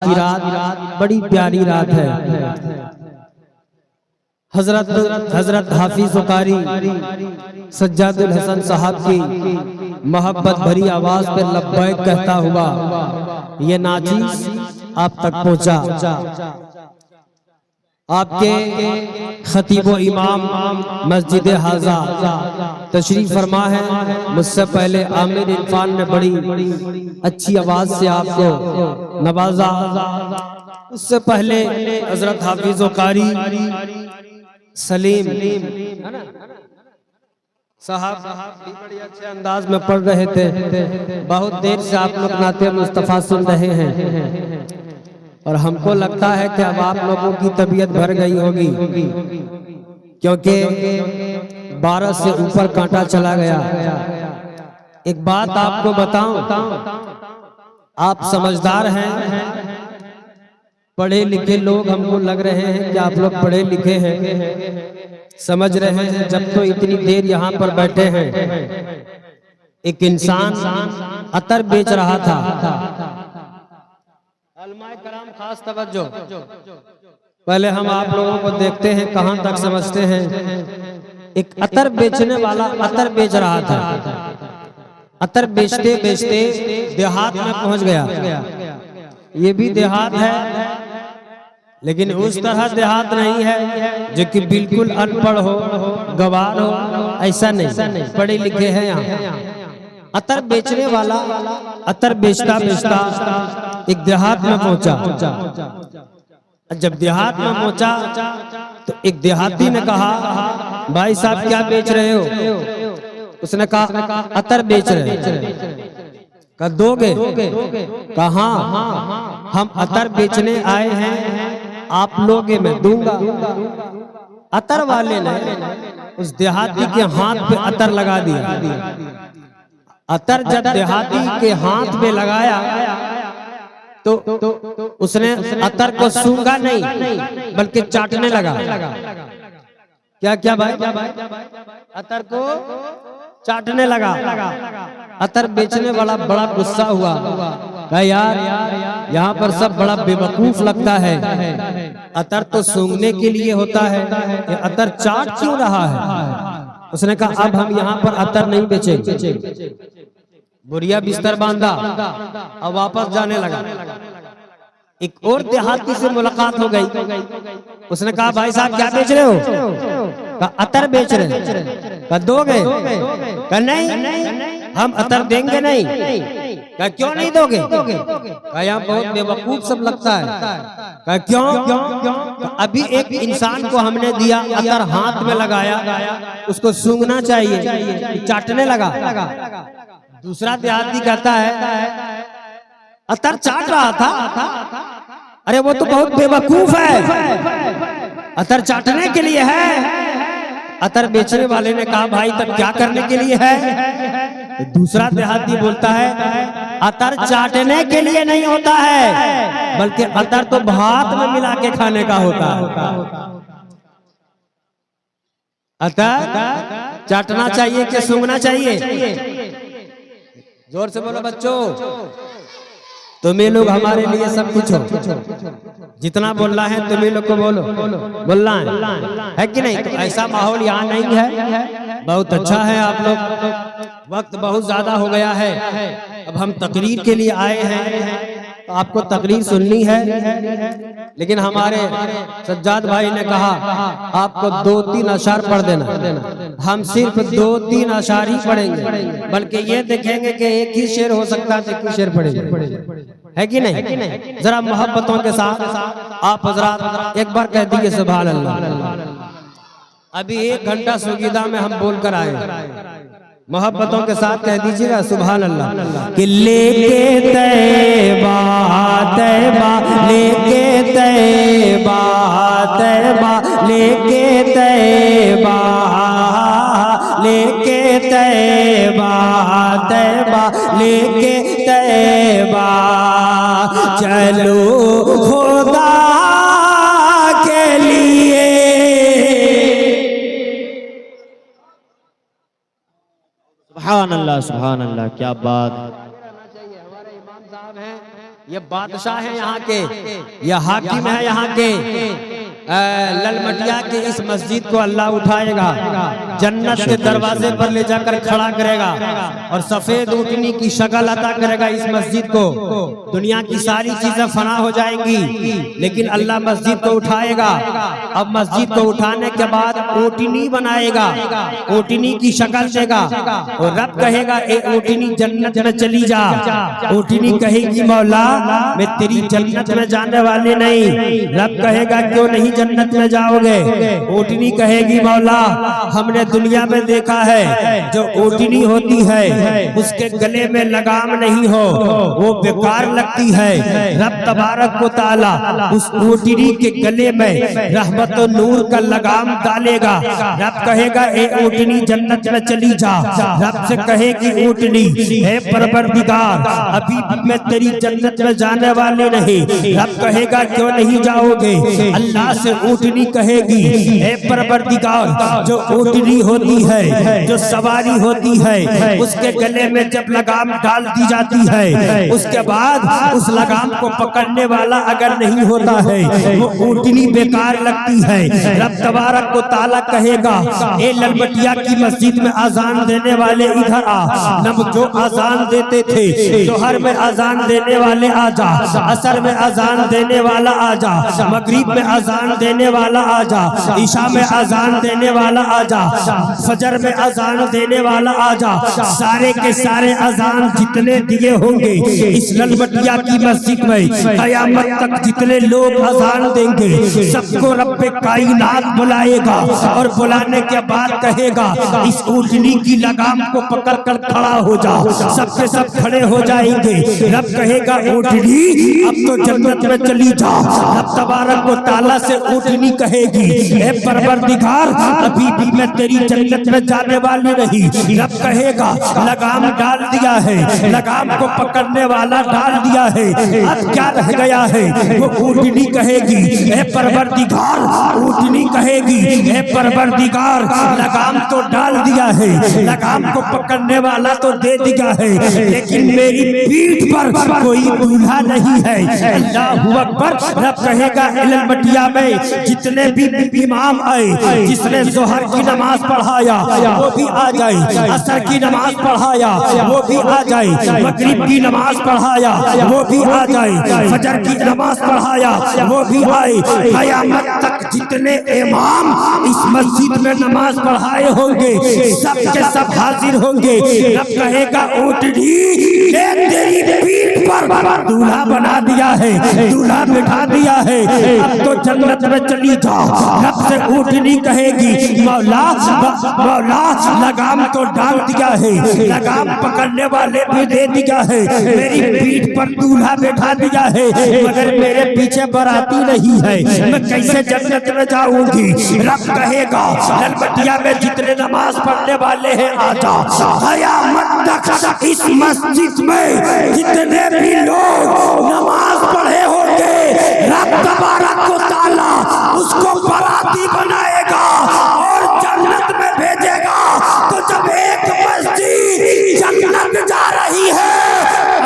की रात बड़ी प्यारी रात है। हजरत हाफिज कारी सज्जादुल हसन साहब की मोहब्बत भरी आवाज पर लब्बैक कहता हुआ ये नाचीज आप तक पहुंचा। आपके खतीबो इमाम मस्जिद हाजा तशरीफ फरमा है। मुझसे पहले आमिर इरफान ने बड़ी अच्छी आवाज से आपको नवाजा। उससे पहले हजरत हाफिज कारी सलीम साहब भी बड़ी अच्छे अंदाज में पढ़ रहे थे। बहुत देर से आप लोग नाते मुस्तफा सुन रहे हैं और हमको लगता है कि अब आप लोगों की तबीयत भर गई होगी, क्योंकि 12 से ऊपर कांटा चला गया। एक बात आपको बताऊं, आप समझदार हैं, पढ़े लिखे लोग, हमको लग रहे हैं कि आप लोग पढ़े लिखे हैं, समझ रहे हैं। जब तो इतनी देर यहाँ पर बैठे हैं, एक इंसान अतर बेच रहा था। अलमाए कराम खास तवज्जो, पहले हम आप लोगों को देखते हैं कहां तक समझते हैं। एक अतर बेचने वाला अतर बेच रहा था। अतर बेचते बेचते देहात में पहुंच गया। ये भी देहात है, लेकिन उस तरह देहात नहीं है जो कि बिल्कुल अनपढ़ हो, गवार हो, ऐसा नहीं। पढ़े लिखे हैं यहाँ। अतर बेचने वाला अतर बेचता बेचता एक देहात में पहुंचा। जब देहात में पहुंचा तो एक देहाती ने कहा, भाई साहब क्या बेच रहे हो? उसने कहा अतर बेच रहे। कहा दोगे? कहा हम अतर बेचने आए हैं, आप लोगे मैं दूंगा। अतर वाले ने उस देहाती के हाथ पे अतर लगा दिया। अतर जब देहाती के हाथ में लगाया तो उसने अतर को सूंघा नहीं बल्कि चाटने लगा। क्या क्या भाई? अतर को चाटने लगा। अतर बेचने वाला बड़ा गुस्सा हुआ, कहा यार यहाँ पर सब बड़ा बेवकूफ लगता है। अतर तो सूंघने के लिए होता है, ये अतर चाट क्यों रहा है? उसने कहा अब हम यहाँ पर अतर नहीं बेचेंगे। बुरिया बिस्तर बांधा और वापस जाने लगा। एक और देहाती से मुलाकात हो गई। उसने कहा भाई साहब क्या बेच रहे हो? कहा अतर बेच रहे। कहा दोगे? कहा नहीं, हम अतर देंगे नहीं। कहा क्यों नहीं दोगे? कहा यहाँ बहुत बेवकूफ सब लगता है। कहा क्यों? अभी एक इंसान को हमने दिया, अतर हाथ में लगाया, उसको सूंघना चाहिए, चाटने लगा। दूसरा देहाती कहता है अतर चाट रहा था। अरे वो तो बहुत बेवकूफ है, अतर चाटने के लिए है। अतर बेचने वाले ने कहा भाई तब क्या करने के लिए है? तो दूसरा देहाती बोलता है अतर चाटने के लिए नहीं होता है, बल्कि अतर तो भात में मिला के खाने का होता है। अतर चाटना चाहिए कि सूंघना चाहिए? जोर से बोलो बच्चों। तुम्हें लोग हमारे लिए सब कुछ हो, जितना बोलना है तुम्हें लोग को बोलना है कि नहीं? तो ऐसा माहौल यहाँ नहीं है। बहुत अच्छा है आप लोग। वक्त बहुत ज्यादा हो गया है, अब हम तकरीर के लिए आए हैं, तो आपको तकरीर सुननी है। लेकिन हमारे सज्जाद भाई ने कहा आपको 2-3 अशार पढ़ देना। हम सिर्फ 2-3 अशार ही पढ़ेंगे, बल्कि ये देखेंगे कि एक ही शेर हो सकता है, एक ही शेर पढ़ेंगे, है कि नहीं? जरा मोहब्बतों के साथ आप हजरात एक बार कह दीजिए सुभान अल्लाह। अभी 1 घंटा सुगीदा में हम बोलकर आए, मोहब्बतों के साथ कह दीजिएगा सुभान अल्लाह। कि लेके तैबा तैबा, लेके तैबा तैबा, लेके तैबा, लेके तैबा तैबा, लेके तैबा चलो खुदा के लिए। सुभान अल्लाह, सुभान अल्लाह, क्या बात। हमारे इमाम साहब हैं, ये बादशाह है यहाँ के, ये हाकिम है यहाँ के। ललमटिया के इस मस्जिद को अल्लाह उठाएगा, जन्नत के दरवाजे पर ले जाकर खड़ा करेगा और सफेद ऊँटनी की शक्ल अता करेगा इस मस्जिद को। दुनिया की सारी चीजें फना हो जाएंगी, लेकिन अल्लाह मस्जिद को उठाएगा। अब मस्जिद को उठाने के बाद ऊँटनी बनाएगा, ऊँटनी की शक्ल देगा और रब कहेगा ए ऊँटनी जन्नत में चली जा। ऊँटनी कहेगी मौला मैं तेरी जन्नत में जाने वाले नहीं। रब कहेगा क्यों नहीं जन्नत में जाओगे? ऊँटनी कहेगी मौला हमने दुनिया में देखा है जो ऊँटनी होती है उसके गले में लगाम नहीं हो, वो बेकार लगती है। रब तबारक व तआला उस ऊँटनी के गले में रहमत और नूर का लगाम डालेगा। रब कहेगा ए ऊँटनी जन्नत में चली जा। रब से कहेगी ऊँटनी हे परवरदिगार अभी मैं तेरी जन्नत में जाने वाले नहीं। रब कहेगा क्यों नहीं जाओगे? अल्लाह से ऊँटनी कहेगी हे परवरदिगार जो ऊँटनी होती है, जो सवारी होती है, उसके गले में जब लगाम डाल दी जाती है उसके बाद उस लगाम को पकड़ने वाला अगर नहीं होता है वो ऊँटनी बेकार लगती है। रब तबारक व तआला कहेगा ए ललमटिया की मस्जिद में अजान देने वाले इधर आ। नब जो अजान देते थे जोहर में अजान देने वाले आ जा, असर में अजान देने वाला आ जा, मगरिब में अजान देने वाला आ जा, ईशा में अजान देने वाला आ जा, फजर में अजान देने वाला आ जा। सारे के सारे अजान जितने दिए होंगे इस ललमटिया की मस्जिद में कयामत तक जितने लोग अजान देंगे सबको रब्बे कायनात बुलाएगा और बुलाने के बाद कहेगा इस ऊँटनी की लगाम को पकड़ कर खड़ा हो जा। सबके सब खड़े हो जाएंगे। रब कहेगा ऊँटनी अब तो जन्नत में चली जा। रब तबारक व तआला से ऊँटनी कहेगी ए परवरदिगार अभी भी मैं तेरी जन्नत में जाने वाली नहीं। रब कहेगा लगाम डाल दिया है, लगाम को पकड़ने वाला डाल दिया है, अब क्या रह गया है? वो ऊँटनी कहेगी ए परवरदिगार, ऊँटनी कहेगी ए परवरदिगार लगाम तो डाल दिया है, लगाम को पकड़ने वाला तो दे दिया है, लेकिन मेरी पीठ पर कोई दूल्हा नहीं है। अल्लाहू अकबर। रब कहेगा ललमटिया में जितने भी इमाम आए, जिसने जोहर की नमाज पढ़ाया वो भी आ जाए, असर की नमाज पढ़ाया वो भी आ जाए, मगरिब की नमाज पढ़ाया वो भी आ जाए, फजर की नमाज पढ़ाया वो भी आए। कयामत तक जितने इमाम इस मस्जिद में नमाज पढ़ाए होंगे सब के सब हाजिर होंगे। रब कहेगा ऊँटनी तेरी पीठ पर दूल्हा बना दिया है, दूल्हा बिठा दिया है, अब तो जन्नत में चली जा। रब से ऊँटनी कहेगी मौला मौला लगाम तो डाल दिया है, लगाम पकड़ने वाले भी दे दिया है, मेरी पीठ पर दूल्हा बैठा दिया है, मगर मेरे पीछे बाराती नहीं है, मैं कैसे जन्नत में जाऊंगी? रब कहेगा ललमटिया में जितने नमाज पढ़ने वाले हैं आजा। कयामत तक इस मस्जिद में जितने भी लोग नमाज पढ़े होंगे रब तबारक व तआला उसको बाराती बनाएगा और जन्नत में भेजेगा। तो जब एक मस्जिद जन्नत जा रही है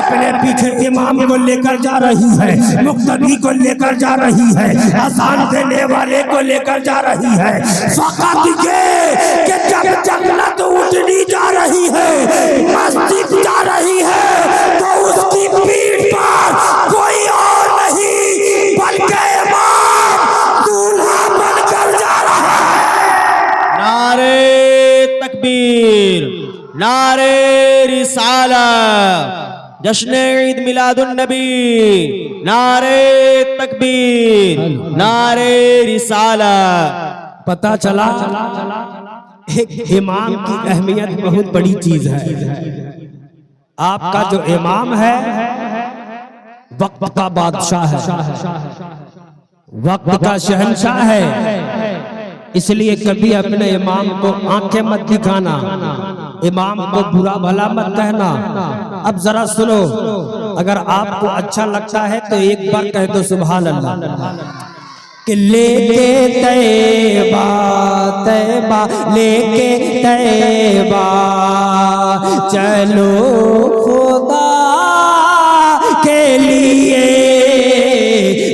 अपने पीछे इमाम को लेकर जा रही है, मुक्तदी को लेकर जा रही है, अजान देने वाले को लेकर जा रही है, फकत ये कि जब जन्नत उठनी जा रही है, मस्जिद जा रही है, तो उसकी पीठ पर कोई और नहीं बल्कि इमाम दूल्हा बनकर जा रहा है। नारे तकबीर, नारे रिसालत, जश्न ईद मिलादुन नबी, नारे तकबीर, नारे रिसालत। पता चला एक इमाम की अहमियत बहुत बड़ी चीज है। आपका जो इमाम है वक्त का बादशाह है, वक्त का शहंशाह है, इसलिए कभी अपने इमाम को आंखें मत दिखाना, इमाम को बुरा भला मत कहना। अब जरा सुनो, अगर आपको अच्छा लगता है तो एक बार कह दो सुभान अल्लाह। कि लेके तैबा तैबा लेके तैबा चलो खुदा के लिए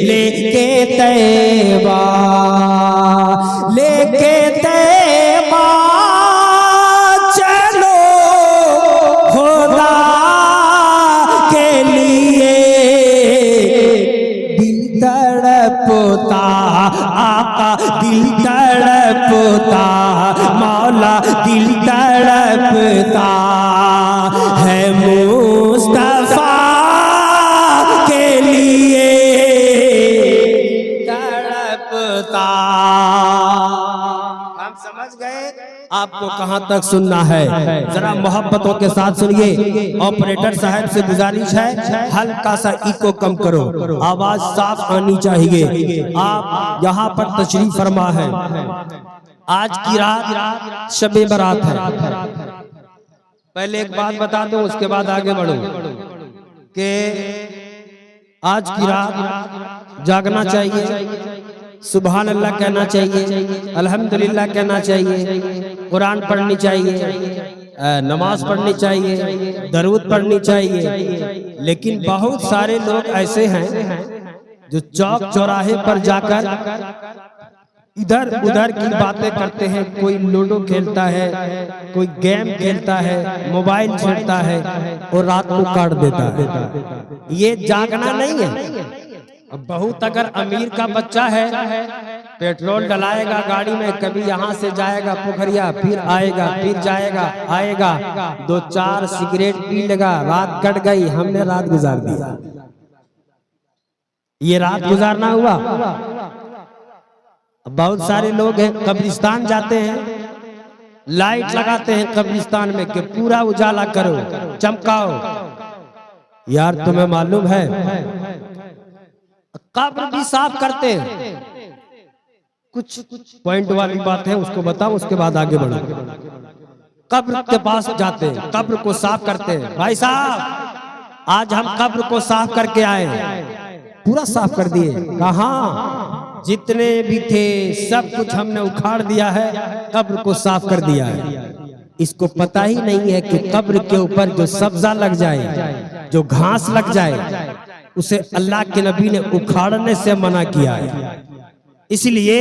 लेके तैबा, लेके तैबा चलो खुदा के लिए। दिल तड़पता आका, दिल तड़पता मौला, दिल तड़पता है मुस्तफा के लिए तड़पता। हम समझ गए? आपको कहां तक सुनना है? जरा मोहब्बतों के साथ सुनिए। ऑपरेटर साहब से गुजारिश है, हल्का सा इको कम करो, आवाज साफ आनी चाहिए। आप यहाँ पर तशरीफ फरमा है। आज की रात शबे बारात है। पहले एक बात बता दूं, उसके बाद आगे बढ़ो कि आज की रात जागना चाहिए, सुभान अल्लाह कहना चाहिए, अल्हम्दुलिल्लाह कहना चाहिए, कुरान पढ़नी चाहिए, नमाज पढ़नी चाहिए, दरूद पढ़नी चाहिए। लेकिन बहुत सारे लोग ऐसे हैं जो चौक चौराहे पर जाकर इधर उधर की बातें करते हैं। कोई लूडो खेलता है, कोई गेम खेलता है, मोबाइल छेड़ता है और रात को काट देता है। ये जागना नहीं है। अब बहुत अगर अमीर का बच्चा है, पेट्रोल डलाएगा गाड़ी में, कभी यहाँ से जाएगा पोखरिया, फिर आएगा, फिर जाएगा, आएगा, 2-4 सिगरेट पी लेगा, रात कट गई, हमने रात गुजार दिया। ये रात गुजारना हुआ। बहुत सारे लोग हैं कब्रिस्तान जाते हैं, लाइट लगाते हैं कब्रिस्तान में कि पूरा उजाला करो, चमकाओ। यार तुम्हें मालूम है कब्र भी साफ करते हैं। कुछ पॉइंट वाली बात है, उसको बताओ, उसके बाद आगे बढ़ो। कब्र के पास जाते हैं, कब्र को साफ करते हैं। भाई साहब आज हम कब्र को साफ करके आए, पूरा साफ कर दिए। कहाँ? जितने भी थे सब कुछ हमने उखाड़ दिया है, कब्र को साफ कर दिया है। इसको पता ही नहीं है कि कब्र के ऊपर जो सब्जा लग जाए, जो घास लग जाए, उसे अल्लाह के नबी ने उखाड़ने से मना किया है। इसलिए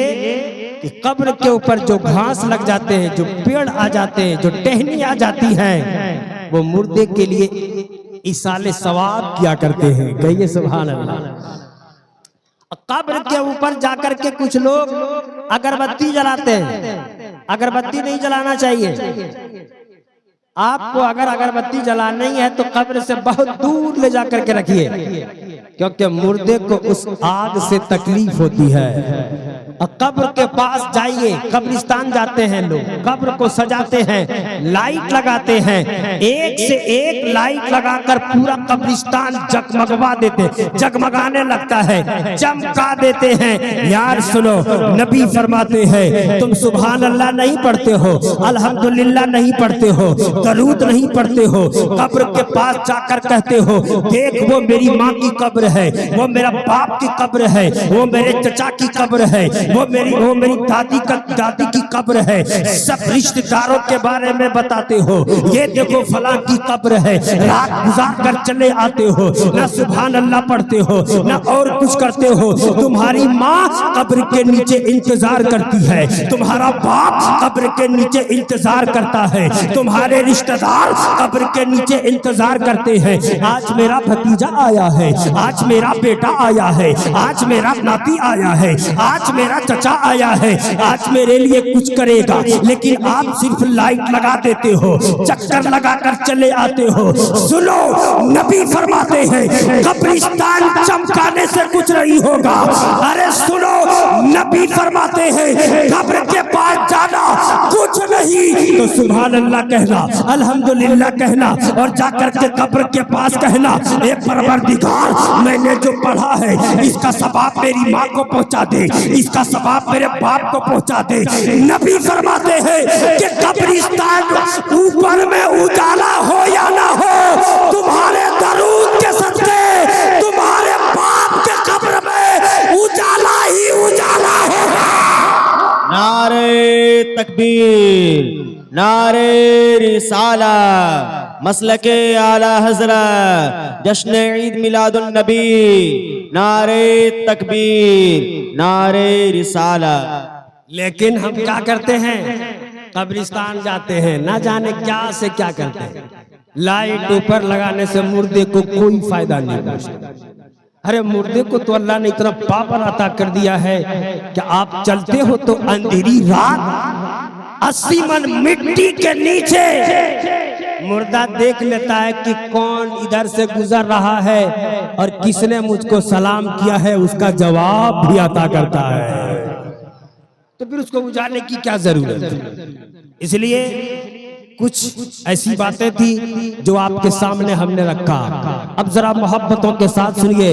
कि कब्र के ऊपर जो घास लग जाते हैं, जो पेड़ आ जाते हैं, जो टहनी आ जाती है, वो मुर्दे के लिए इसाले सवाब किया करते हैं। कहिए सुभान अल्लाह। कब्र के ऊपर जाकर के कुछ लोग अगरबत्ती जलाते हैं। अगरबत्ती नहीं जलाना चाहिए। आपको अगर अगरबत्ती जलानी है तो कब्र से बहुत दूर ले जाकर के रखिए, क्योंकि मुर्दे को उस आग से तकलीफ होती है। कब्र के पास जाइए, कब्रिस्तान जाते हैं लोग, कब्र को सजाते हैं, लाइट लगाते हैं, एक से एक लाइट लगाकर पूरा कब्रिस्तान जगमगवा देते, जगमगाने लगता है, चमका देते हैं। यार सुनो, नबी फरमाते हैं तुम सुभान अल्लाह नहीं पढ़ते हो, अल्हम्दुलिल्लाह नहीं पढ़ते हो, दरूद नहीं पढ़ते हो, कब्र के पास जाकर कहते हो देख वो मेरी माँ की कब्र है, वो मेरा बाप की कब्र है, वो मेरे चचा की कब्र है, वो मेरी दादी की कब्र है। सब रिश्तेदारों के बारे में बताते हो, ये देखो फलां की कब्र है। रात गुजार कर चले आते हो, ना सुभान अल्लाह पढ़ते हो, ना और कुछ करते हो। तुम्हारी माँ कब्र के नीचे इंतजार करती है, तुम्हारा बाप कब्र के नीचे इंतजार करता है, तुम्हारे रिश्तेदार कब्र के नीचे इंतजार करते हैं। आज मेरा भतीजा आया है, आज मेरा बेटा आया है, आज मेरा नाती आया है, आज मेरा चचा आया है, आज मेरे लिए कुछ करेगा। लेकिन आप सिर्फ लाइट लगा देते हो, चक्कर लगाकर चले आते हो। सुनो, नबी फरमाते हैं कब्रिस्तान चमकाने से कुछ नहीं होगा। अरे सुनो, नबी फरमाते हैं कब्र के पास जाना कुछ नहीं, तो सुभान अल्लाह कहना, अल्हम्दुलिल्लाह कहना, और जाकर के कब्र के पास कहना ए परवरदिगार मैंने जो पढ़ा है इसका सवाब मेरी माँ को पहुंचा दे, इसका सवाब मेरे बाप को पहुंचा दे। नबी फरमाते हैं कि कब्रिस्तान ऊपर में उजाला हो या ना हो, तुम्हारे दरूद के सदके तुम्हारे बाप के कब्र में उजाला ही उजाला होगा। नारे तकबीर, नारे रिसाला, मसलके आला हजरत जश्न ईद मिलादुन नबी, नारे तकबीर, नारे रिसालत। लेकिन हम क्या करते हैं, कब्रिस्तान जाते हैं, ना जाने क्या से क्या करते हैं। लाइट ऊपर लगाने से मुर्दे को कोई फायदा नहीं पहुंचता। अरे मुर्दे को तो अल्लाह ने इतना पावर अता कर दिया है कि आप चलते हो तो अंधेरी रात 80 मन मिट्टी के नीचे मुर्दा देख लेता है कि कौन इधर से गुजर रहा है और किसने मुझको सलाम किया है, उसका जवाब भी अता करता है। तो फिर उसको बुझाने की क्या जरूरत है। इसलिए कुछ ऐसी बातें थी जो आपके सामने हमने रखा। अब जरा मोहब्बतों के साथ सुनिए,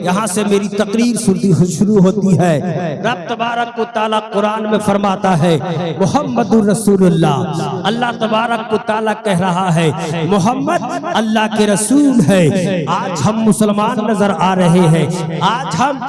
यहाँ से मेरी तकरीर शुरू होती है। रब तबारक व तआला कुरान में फरमाता है मुहम्मदुर रसूलुल्लाह, अल्लाह तबारक व तआला कह रहा है मोहम्मद अल्लाह के रसूल है। आज हम मुसलमान नजर आ रहे हैं, आज हम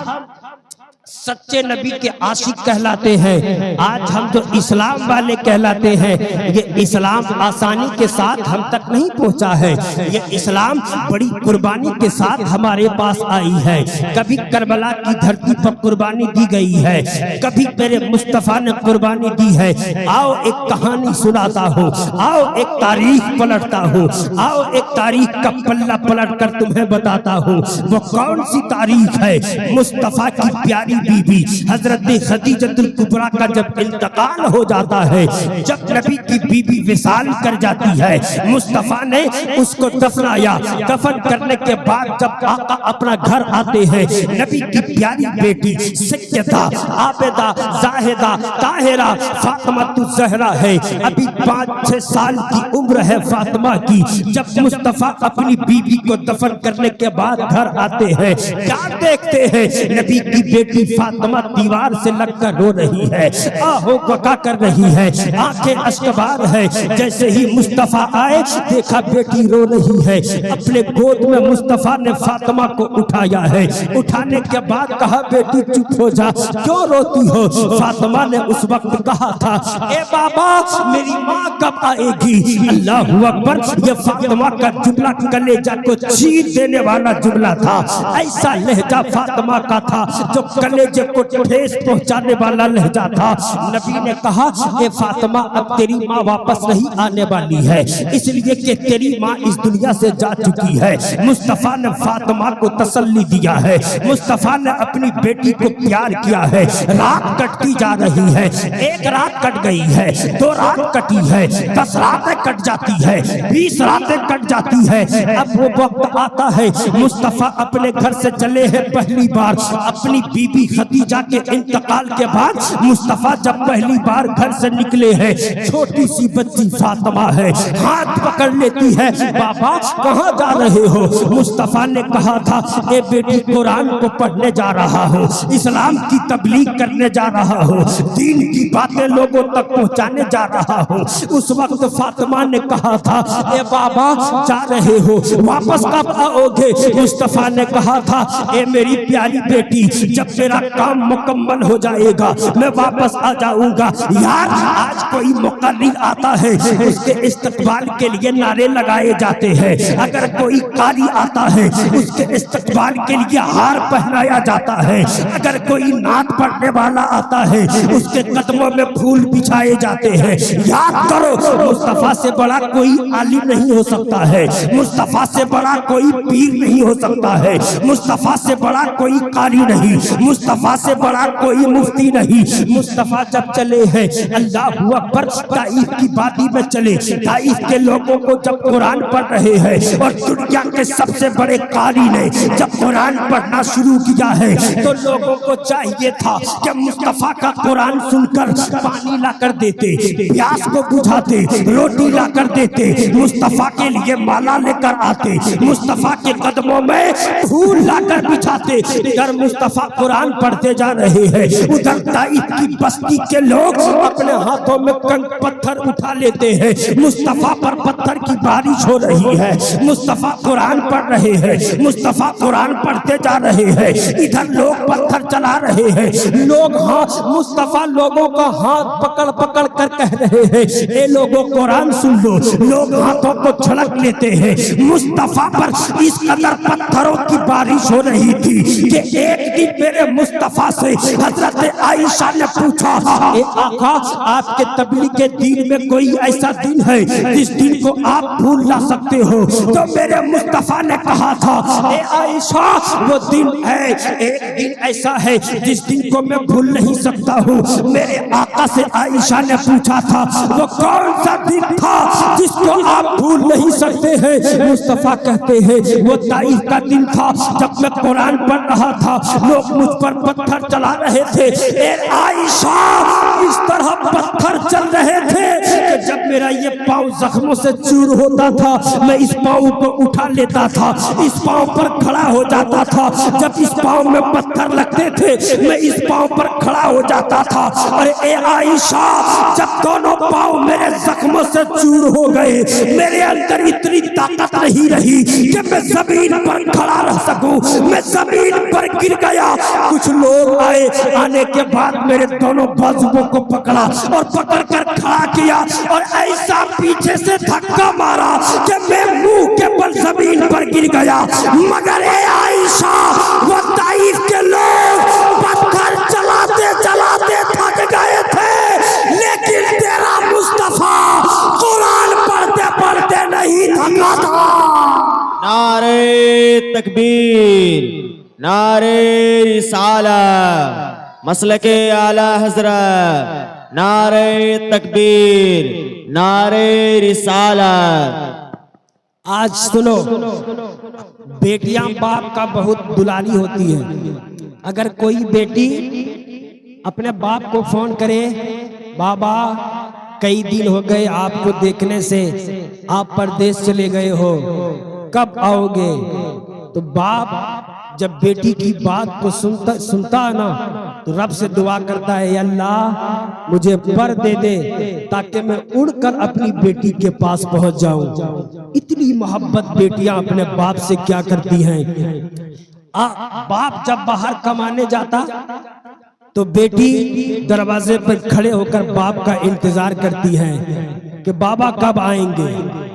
सच्चे नबी के आशिक कहलाते हैं, आज हम जो इस्लाम वाले कहलाते हैं। ये इस्लाम आसानी के साथ हम तक नहीं पहुंचा है, ये इस्लाम बड़ी कुर्बानी के साथ हमारे पास आई है। कभी करबला की धरती पर कुर्बानी दी गई है, कभी मेरे मुस्तफा ने कुर्बानी दी है। आओ एक कहानी सुनाता हूँ, आओ एक तारीख पलटता हूँ, आओ एक तारीख का पल्ला पलट कर तुम्हें बताता हूँ। वो कौन सी तारीख है? मुस्तफा की प्यारी बीबी हजरत खदीजतुल कुबरा का जब इंतकाल हो जाता है, जब नबी की बीबी विसाल कर जाती है, मुस्तफा ने उसको दफनाया। दफन करने के बाद जब आका अपना घर आते हैं, नबी की प्यारी बेटी सैयदा आबिदा जाहिदा ताहिरा फातिमा ज़हरा है। अभी 5-6 साल की उम्र है फातिमा की। जब मुस्तफा अपनी बीबी को दफन करने के बाद घर आते हैं, क्या देखते हैं? नबी की बेटी फातिमा दीवार से लगकर रो रही है, आहो बका कर रही है, आंखें अश्कबार है। जैसे ही मुस्तफा आए, देखा बेटी रो रही है। अपने गोद में मुस्तफा ने फातिमा को उठाया है। उठाने के बाद कहा बेटी चुप हो जा, क्यों रोती हो? फातिमा ने उस वक्त कहा था ए बाबा मेरी माँ कब आएगी? अल्लाह अकबर, ये फातिमा का जुमला कलेजा को चीर देने वाला जुमला था। ऐसा लहजा फातिमा का था जो कलेजे को ठेस पहुंचाने वाला लहजा था। नबी ने कहा ए फातिमा अब तेरी माँ वापस नहीं आने वाली है, इसलिए कि तेरी माँ इस दुनिया से जा चुकी है। मुस्तफा ने फातिमा को तसल्ली दिया है, मुस्तफा ने अपनी बेटी को प्यार किया है। रात कटती जा रही है, एक रात कट गई है, 2 रात कटी है, 10 रातें कट जाती है, 20 रातें कट जाती है। अब वो वक्त आता है, मुस्तफा अपने घर से चले हैं पहली बार। अपनी बीबी खदीजा के इंतकाल के बाद मुस्तफा जब पहली बार घर से निकले हैं, छोटी सी बच्ची फातिमा है, हाथ पकड़ लेती है, बाबा कहाँ जा रहे हो? मुस्तफा ने कहा था ए बेटी कुरान को पढ़ने जा रहा हूँ, इस्लाम की तबलीग करने जा रहा हूँ, दीन की बातें लोगों तक पहुँचाने जा रहा हूँ। उस वक्त फातिमा ने कहा था ए बाबा जा रहे हो, वापस कब आओगे? मुस्तफा ने कहा था ए मेरी प्यारी बेटी जब मेरा काम मुकम्मल हो जाएगा मैं वापस आ जाऊंगा। यार आज कोई मुक़र्रिर आता है, उसके इस्तकबाल के लिए नारे लगाए जाते हैं। अगर कोई कारी आता है, उसके इस्तकबाल के लिए हार पहनाया जाता है। अगर कोई नात पढ़ने वाला आता है, उसके कदमों में फूल बिछाए जाते हैं। याद करो मुस्तफा से बड़ा कोई आलिम नहीं हो सकता है, मुस्तफा से बड़ा कोई पीर नहीं हो सकता है, मुस्तफा से बड़ा कोई कारी नहीं, मुस्तफा से बड़ा कोई मुफ्ती नहीं। मुस्तफा जब चले हैं अल्लाह अकबर, ताइफ की वादी में चले, ताइफ के लोगों को जब कुरान पढ़ रहे हैं और दुनिया के सबसे बड़े कारी ने जब कुरान पढ़ना शुरू किया है, तो लोगों को चाहिए था कि मुस्तफा का कुरान सुनकर पानी ला कर देते, प्यास को बुझाते, रोटी ला कर देते, मुस्तफा के लिए माला लेकर आते, मुस्तफा के कदमों में फूल लाकर बिछाते। इधर मुस्तफा कुरान पढ़ते जा रहे हैं, उधर ताइफ की बस्ती के लोग अपने हाथों में पत्थर उठा लेते हैं। मुस्तफा पर पत्थर की बारिश हो रही है। मुस्तफा कुरान पढ़ रहे हैं, मुस्तफा कुरान पढ़ते जा रहे हैं, इधर लोग पत्थर चला रहे हैं। लोग मुस्तफा लोगों का हाथ पकड़ पकड़ कर कह रहे हैं, ए लोगों कुरान सुन लो। लोग हाथों को झड़क लेते हैं। मुस्तफा पर इस कदर पत्थरों की बारिश हो रही थी कि एक दिन मेरे मुस्तफा से हजरत आयशा ने पूछा, ए आका, आपके तबलीग के दीन में कोई ऐसा दिन है जिस दिन को आप भूल ना सकते हो? तो मेरे मुस्तफा ने कहा था, ए आयशा, वो दिन है, एक दिन ऐसा है जिस दिन को मैं भूल नहीं सकता हूँ। मेरे आका से आयशा ने पूछा था, वो कौन सा दिन था जिसको आप भूल नहीं सकते हैं? मुस्तफा कहते हैं, वो ताइफ का दिन था जब मैं कुरान पढ़ रहा था, लोग मुझ पर पत्थर चला रहे थे। ए आयशा, इस तरह पत्थर चल रहे थे कि जब मेरा ये पाँव जख्मों से चूर होता था, मैं इस पाँव को उठा लेता था, इस पाँव पर खड़ा हो जाता था। जब इस पाँव में पत्थर लगते थे, मैं इस पाँव पर खड़ा हो जाता था। और ए आयशा, जब दोनों पाँव मेरे जख्मों से चूर हो गए, मेरे अंदर इतनी ताकत नहीं रही कि मैं जमीन पर खड़ा रह सकूं। मैं जमीन पर गिर गया। कुछ लोग आए, आने के बाद मेरे दोनों बाजुओं को पकड़ा और पकड़ कर खड़ा किया और ऐसा पीछे से धक्का मारा कि मैं मुंह के बल जमीन पर गिर गया। मगर ए आयशा, वो ताइफ के लोग पत्थर चलाते चलाते थक गए थे, लेकिन तेरा मुस्तफा कुरान पढ़ते पढ़ते नहीं थका था। नारे तकबीर, नारे रिसालत, मसलके आला हजरत, नारे तकबीर, नारे रिसालत। आज सुनो, बेटियां बाप का बहुत दुलारी होती है। अगर कोई बेटी अपने बाप को फोन करे, बाबा कई दिन हो गए आपको देखने से, आप परदेश चले गए हो, कब आओगे? तो बाप जब बेटी की बात को सुनता है ना, तो रब से दुआ करता है, अल्लाह मुझे पर दे दे ताकि मैं उड़कर अपनी बेटी के पास पहुंच जाऊं। इतनी मोहब्बत बेटियां अपने बाप से क्या करती हैं। बाप जब बाहर कमाने जाता तो बेटी दरवाजे पर खड़े होकर बाप का इंतजार करती है कि बाबा कब आएंगे,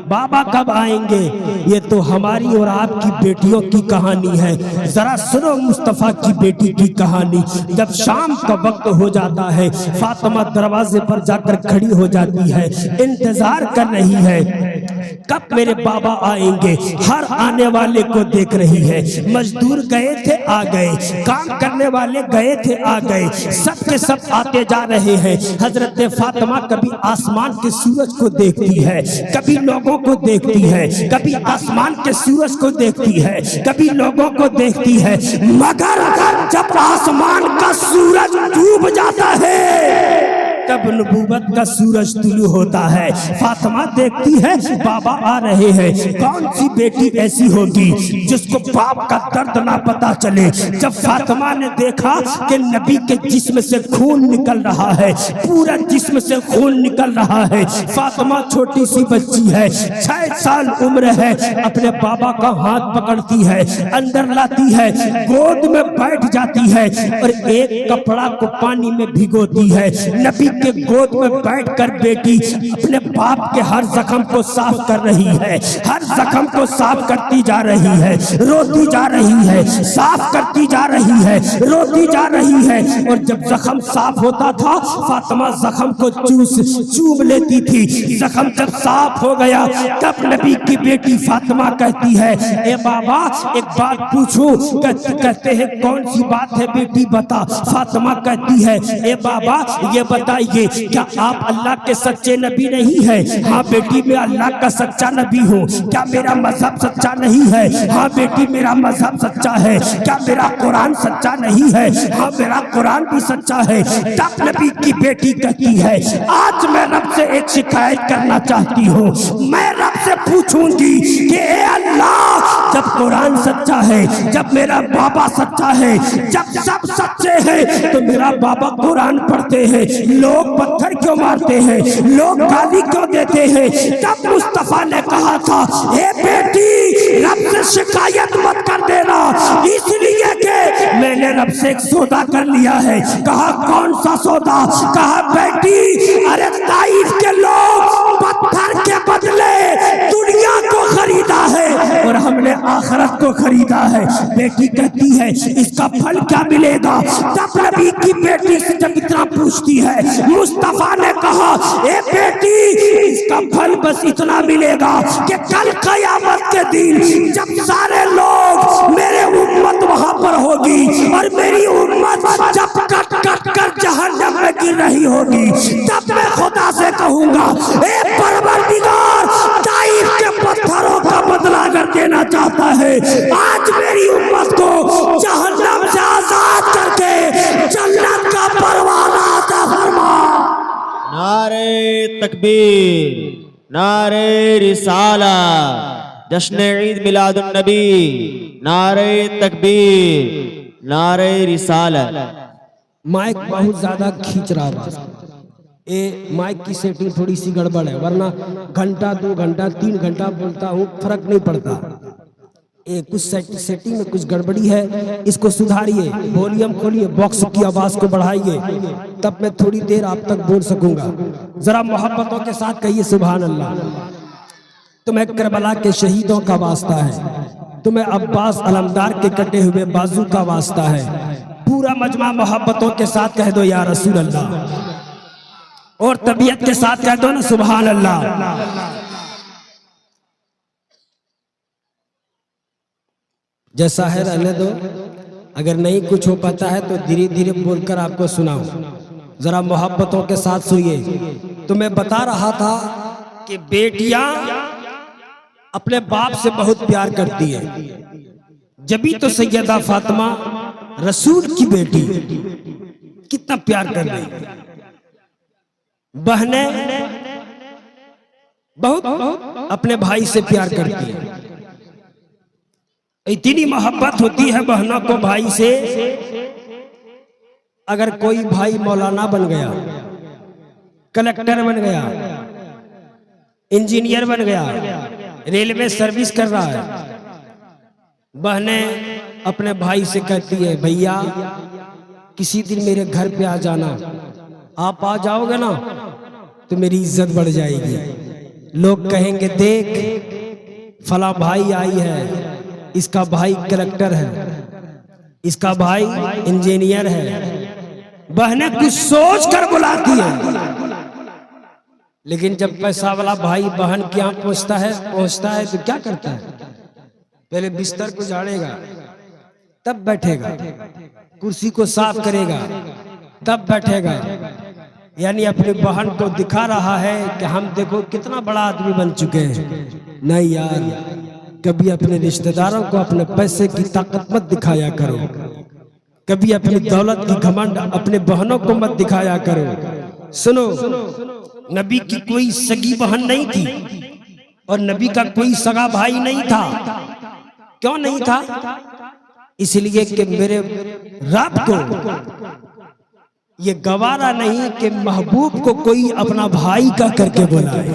बाबा कब आएंगे। ये तो हमारी और आपकी बेटियों की कहानी है। जरा सुनो मुस्तफा की बेटी की कहानी। जब शाम का वक्त हो जाता है, फातिमा दरवाजे पर जाकर खड़ी हो जाती है, इंतजार कर रही है कब मेरे बाबा आएंगे। हर आने वाले को देख रही है। मजदूर गए थे, आ गए, काम करने वाले गए थे, आ गए, सब के सब आते जा रहे हैं। हजरत फातिमा कभी आसमान के सूरज को देखती है, कभी लोगों को देखती है, कभी आसमान के सूरज को देखती है, कभी लोगों को देखती है। मगर जब आसमान का सूरज डूब जाता है, तब नबूवत का सूरज तुलू होता है। फातिमा देखती है बाबा आ रहे हैं। कौन सी बेटी ऐसी होगी जिसको बाप का दर्द ना पता चले। जब फातिमा ने देखा कि नबी के जिस्म से खून निकल रहा है, पूरा जिस्म से खून निकल रहा है। फातिमा छोटी सी बच्ची है, 6 साल उम्र है। अपने बाबा का हाथ पकड़ती है, अंदर लाती है, गोद में बैठ जाती है और एक कपड़ा को पानी में भिगोती है। नबी के गोद में बैठकर बेटी अपने बाप के हर जख्म को साफ कर रही है, हर जख्म को साफ करती जा रही है, रोती जा रही है, साफ करती जा रही है, रोती जा रही है। और जब जख्म साफ होता था, फातिमा जख्म को चूम लेती थी। जख्म जब साफ हो गया, तब नबी की बेटी फातिमा कहती है, ए बाबा एक बात पूछूं। कहते हैं कौन सी बात है बेटी, बता। फातिमा कहती है, ए बाबा ये बताइए, क्या आप अल्लाह के सच्चे नबी नहीं है? हाँ बेटी, मैं अल्लाह का सच्चा नबी हूँ। क्या मेरा मजहब सच्चा नहीं है? हाँ बेटी, मेरा मजहब सच्चा है। क्या मेरा कुरान सच्चा नहीं है? हाँ मेरा कुरान भी सच्चा है। तब नबी की बेटी कहती है, आज मैं रब से एक शिकायत करना चाहती हूँ। मैं रब से पूछूंगी कि ए अल्लाह, जब कुरान सच्चा है, जब मेरा बाबा सच्चा है, जब सब सच्चे हैं तो मेरा बाबा कुरान पढ़ते हैं, लोग पत्थर क्यों मारते हैं, लोग गाली क्यों देते हैं। तब मुस्तफा ने कहा था, हे बेटी रब से शिकायत मत कर देना, इसलिए कि मैंने रब से एक सौदा कर लिया है। कहा कौन सा सौदा? कहा बेटी अरे ताइफ के लोग पत्थर के बदले दुनिया को खरीदा है और हमने आखिरत को खरीदा है। बेटी कहती है इसका फल क्या मिलेगा? तब नबी की बेटी से जब इतना पूछती है, मुस्तफा ने कहा ए बेटी इसका फल बस इतना मिलेगा कि कल कयामत के दिन जब सारे लोग मेरे उम्मत वहां पर होगी और मेरी उम्मत जब कट कट कर जहन्नम में गिर रही होगी, तब मैं खुदा से कहूंगा ए परवरदिगार ताइफ के पत्थरों का बदला अगर देना चाहता है, आज मेरी उम्मत को जहन्नम से आजाद करके जन्नत का परवाना अता फरमा। नारे तकबीर, नारे रिसाला, जश्न ईद मिलादुन नबी, नारे तकबीर, नारे रिसाला। माइक बहुत ज्यादा खींच रहा है, ये माइक की सेटिंग थोड़ी सी गड़बड़ है, वरना घंटा 2 घंटा 3 घंटा बोलता हूँ फर्क नहीं पड़ता। ये कुछ सेटिंग में कुछ गड़बड़ी है, इसको सुधारिए, वॉल्यूम खोलिए, बॉक्स की आवाज को बढ़ाइए, तब मैं थोड़ी देर आप तक बोल सकूंगा। जरा मोहब्बतों के साथ कहिए सुभान अल्लाह। तुम्हें करबला के शहीदों का वास्ता है, तुम्हें अब्बास अलमदार के कटे हुए बाजू का वास्ता है। पूरा मजमा मोहब्बतों के साथ कह दो या रसूल अल्लाह, और तबीयत के साथ कह दो ना सुभान अल्लाह। जैसा है रहने दो, अगर नहीं कुछ हो पाता है तो धीरे धीरे बोलकर आपको सुनाऊं। जरा मोहब्बतों के साथ सुनिए। तो मैं बता रहा था कि बेटियां अपने बाप से बहुत प्यार करती है, जबी तो सैयदा फातिमा रसूल की बेटी कितना प्यार कर रही है। बहनें बहुत अपने भाई से प्यार करती है, इतनी मोहब्बत होती है बहनों को भाई से। अगर कोई भाई मौलाना बन गया, कलेक्टर बन गया, इंजीनियर बन गया, रेलवे सर्विस कर रहा है, बहनें अपने भाई से कहती है भैया किसी दिन मेरे घर पे आ जाना, आप आ जाओगे ना तो मेरी इज्जत बढ़ जाएगी। लोग कहेंगे देख फला भाई आई है, इसका भाई कलेक्टर है, इसका भाई इंजीनियर है। बहनें कुछ सोच कर बुलाती है, लेकिन जब पैसा वाला भाई बहन के यहाँ पहुंचता है तो क्या करता है? पहले बिस्तर को झाड़ेगा, तब बैठेगा, कुर्सी को साफ करेगा, तब बैठेगा। यानी अपनी बहन को दिखा रहा है कि हम देखो कितना बड़ा आदमी बन चुके हैं। नहीं यार, कभी अपने रिश्तेदारों को अपने पैसे की ताकत मत दिखाया करो, कभी अपनी दौलत की घमंड अपने बहनों को मत दिखाया करो। सुनो, नबी की कोई सगी बहन नहीं थी और नबी का कोई सगा भाई नहीं था। क्यों नहीं था? इसलिए कि मेरे रब को ये गवारा नहीं कि महबूब को कोई अपना भाई का करके बुलाए।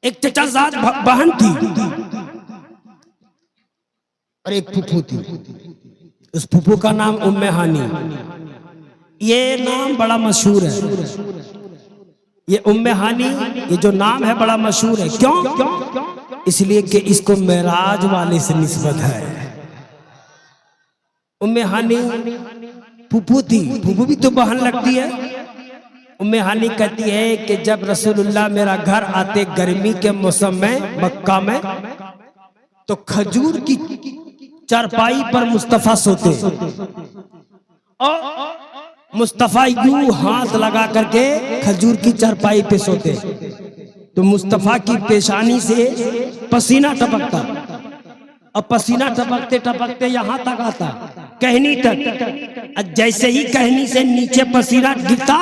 एक चचाजाद बहन थी और एक फूफू थी, उस फूफू का नाम उम्मे हानी। ये नाम बड़ा मशहूर है, ये उम्मे हानी ये जो नाम है बड़ा मशहूर है। क्यों? इसलिए कि इसको मेराज वाले से निस्बत है। उम्मे हानी फूफू थी, फूफू भी तो बहन लगती है। उम्मे हानी कहती है कि जब रसूलुल्लाह मेरा घर आते गर्मी के मौसम में मक्का में, तो खजूर की चारपाई पर मुस्तफा सोते और मुस्तफा यूं हाथ लगा करके खजूर की चारपाई पे सोते, तो मुस्तफा की पेशानी से पसीना टपकता और पसीना टपकते टपकते यहां तक आता, कहनी तक। जैसे ही कहनी से नीचे पसीना गिरता,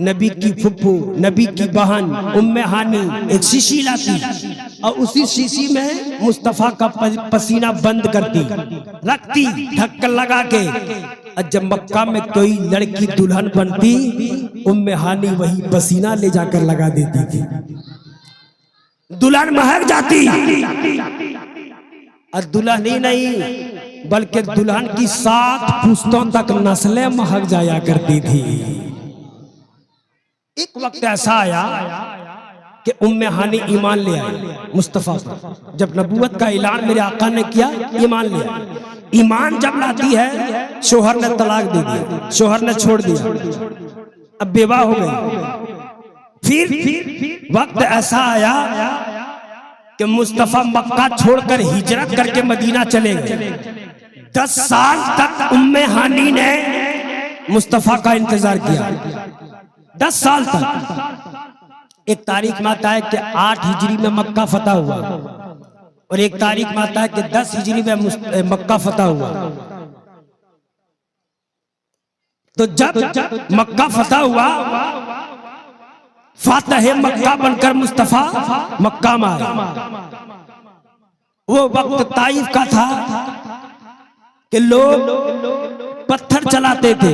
नबी की फुफ्फू, नबी की बहन उम्मे हानी एक शीशी लाती और उसी शीशी में मुस्तफा का पसीना बंद करती रखती ढक्कन लगा के। और जब मक्का में कोई लड़की दुल्हन बनती, उम्मे हानी वही पसीना ले जाकर लगा देती थी, दुल्हन महक जाती। और दुल्हन ही नहीं बल्कि दुल्हन की 7 पुश्तों तक नस्लें महक जाया करती थी। एक वक्त ऐसा आया कि उम्मे हानी ईमान ले आई मुस्तफा पर। जब नबूवत का ऐलान मेरे आका ने किया, ईमान ले आई। ईमान जब लाती है, शोहर ने तलाक दे दिया, शोहर ने छोड़ दिया, अब बेवा हो गई। फिर वक्त ऐसा आया कि मुस्तफा मक्का छोड़कर हिजरत करके मदीना चले गए। 10 साल तक उम्मे हानी ने मुस्तफा का इंतजार किया, 10 साल तक। एक तारीख में आता है कि 8 हिजरी में मक्का फतह हुआ, और एक तारीख में आता है कि 10 हिजरी में मक्का फतह हुआ। तो जब मक्का फतह हुआ, फातह मक्का बनकर मुस्तफा मक्का में आए। वो वक्त ताइफ का था कि लोग पत्थर चलाते थे,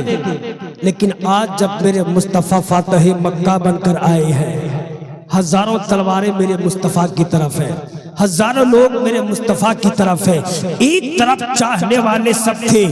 लेकिन आज जब मेरे मुस्तफा फातह मक्का बनकर आए हैं, हजारों तलवारें मेरे मुस्तफा की तरफ है, हजारों लोग मेरे मुस्तफा की तरफ है। एक तरफ चाहने वाले सब थे,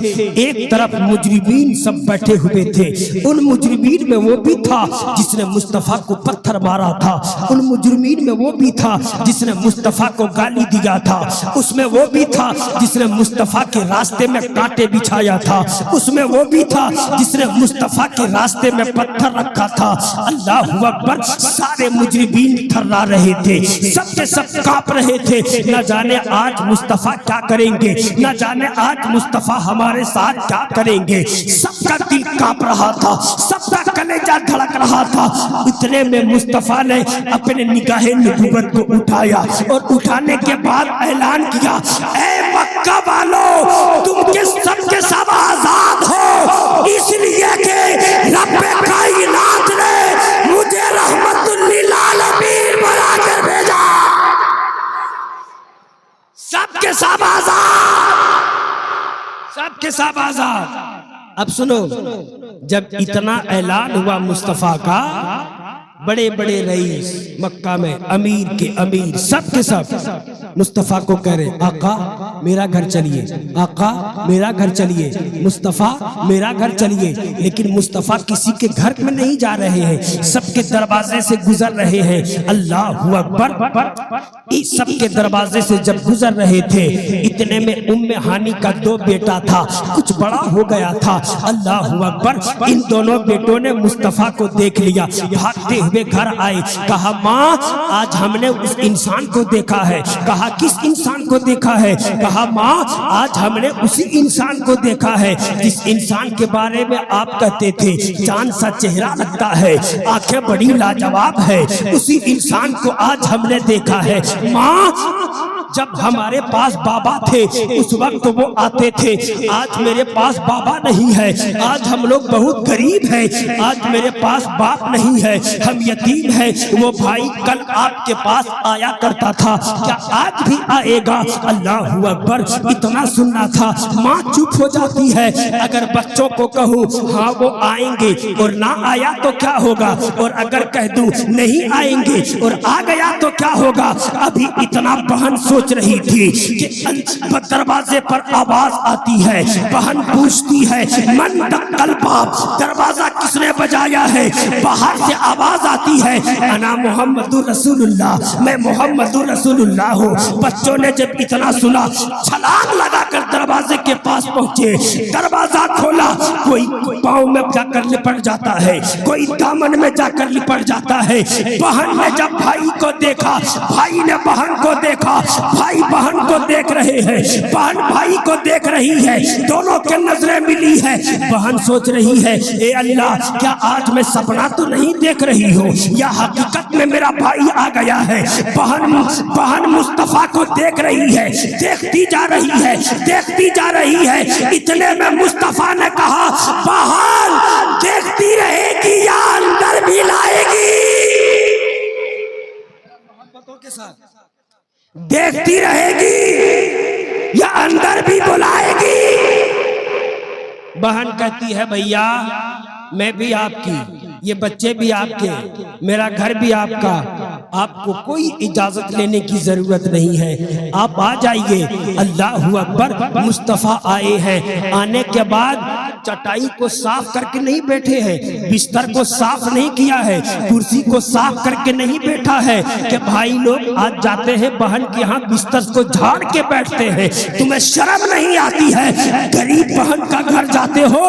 एक तरफ मुजरिमीन सब बैठे हुए थे। उन मुजरिमीन में वो भी था जिसने मुस्तफा को पत्थर मारा था, उन मुजरिमीन में वो भी था जिसने मुस्तफा को गाली दिया था, उसमें वो भी था जिसने मुस्तफा के रास्ते में कांटे बिछाया था, उसमें वो भी था जिसने मुस्तफा के रास्ते में पत्थर रखा था। अल्लाह अकबर। सारे मुजरिमीन थर्रा रहे थे, सबके सब कांप रहे थे। न जाने आज मुस्तफा क्या करेंगे, न जाने आज मुस्तफा हमारे साथ क्या करेंगे। सबका दिल कांप रहा था, सबका कलेजा धड़क रहा था। इतने में मुस्तफा ने अपने निगाहे नबूवत को उठाया, और उठाने के बाद ऐलान किया, ऐ मक्का वालों, तुम के सबके सब आजाद हो, इसलिए कि रब्बे कायनात ने मुझे रहमतुल लिल आलमीन बनाकर भेजा। सबके सब आजाद, सबके सब आजाद। अब सुनो, जब इतना ऐलान हुआ मुस्तफा का, बड़े बड़े रईस मक्का में, अमीर के अमीर, सब के सब मुस्तफा को कह रहे, आका मेरा घर चलिए, आका मेरा घर चलिए, मुस्तफा मेरा घर चलिए। लेकिन मुस्तफा किसी के घर में नहीं जा रहे हैं, सबके दरवाजे से गुजर रहे हैं। अल्लाह अकबर। इस सबके दरवाजे से जब गुजर रहे थे, इतने में उम्मे हानी का 2 बेटा था, कुछ बड़ा हो गया था। अल्लाह अकबर। इन दोनों बेटों ने मुस्तफा को देख लिया, भागते हुए घर आए। कहा, माँ आज हमने उस इंसान को देखा है। कहा, किस इंसान को देखा है? कहा, माँ आज हमने उसी इंसान को देखा है जिस इंसान के बारे में आप कहते थे चांद सा चेहरा लगता है, आंखें बड़ी लाजवाब है, उसी इंसान को आज हमने देखा है। माँ जब हमारे पास बाबा थे उस वक्त वो आते थे, आज मेरे पास बाबा नहीं है, आज हम लोग बहुत गरीब हैं, आज मेरे पास बाप नहीं है, हम यतीम हैं। वो भाई कल आपके पास आया करता था, क्या आज भी आएगा? अल्लाह अकबर। इतना सुनना था। माँ चुप हो जाती है। अगर बच्चों को कहूँ हाँ वो आएंगे और ना आया तो क्या होगा, और अगर कह दूं नहीं आएंगे और आ गया तो क्या होगा? अभी इतना बहन सोच रही थी कि दरवाजे पर आवाज आती है, बहन पूछती है, मन दक्कल बाप, दरवाजा किसने बजाया है? बाहर से आवाज आती है, अना मोहम्मदुर रसूलुल्लाह, मैं मोहम्मदुर रसूलुल्लाह हूँ। बच्चों ने जब इतना सुना, छलांग लगाकर दरवाजे के पास पहुंचे, दरवाजा खोला, कोई पाँव में जाकर लिपट जाता है, कोई दामन में जाकर लिपट जाता है। बहन ने जब भाई को देखा, भाई ने बहन को देखा, भाई बहन को देख रहे हैं, बहन भाई को देख रही है, दोनों के नजरें मिली है। बहन सोच रही है, ए अल्लाह क्या आज मैं सपना तो नहीं देख रही हूँ, या हकीकत में मेरा भाई आ गया है? बहन मुस्तफा को देख रही है, देखती जा रही है, देखती जा रही है। इतने में मुस्तफा ने कहा, बहन देखती रहेगी या अंदर भी लाएगी? मोहब्बतों के साथ देखती रहेगी या अंदर भी बुलाएगी? बहन कहती है भैया मैं भी आपकी, ये बच्चे भी आपके, मेरा घर भी आपका, आपको कोई इजाजत लेने की जरूरत नहीं है, आप आ जाइए। अल्लाहु अकबर। मुस्तफा आए हैं, आने के बाद चटाई को साफ करके नहीं बैठे हैं, बिस्तर को साफ नहीं किया है, कुर्सी को साफ करके नहीं बैठा है कि भाई लोग आज जाते हैं बहन के यहाँ बिस्तर को झाड़ के बैठते हैं, तुम्हें शर्म नहीं आती है? गरीब बहन का घर जाते हो,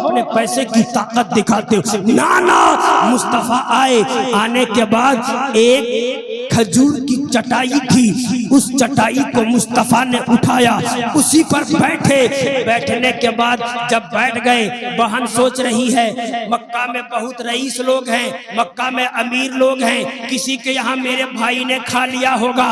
अपने पैसे की ताकत दिखाते हो। ना ना, मुस्तफा आए, आने के बाद एक खजूर की चटाई थी, उस चटाई को मुस्तफा ने उठाया, उसी पर बैठे। बैठने के बाद जब बैठ गए, बहन सोच रही है मक्का में बहुत रईस लोग हैं, मक्का में अमीर लोग हैं, किसी के यहाँ मेरे भाई ने खा लिया होगा,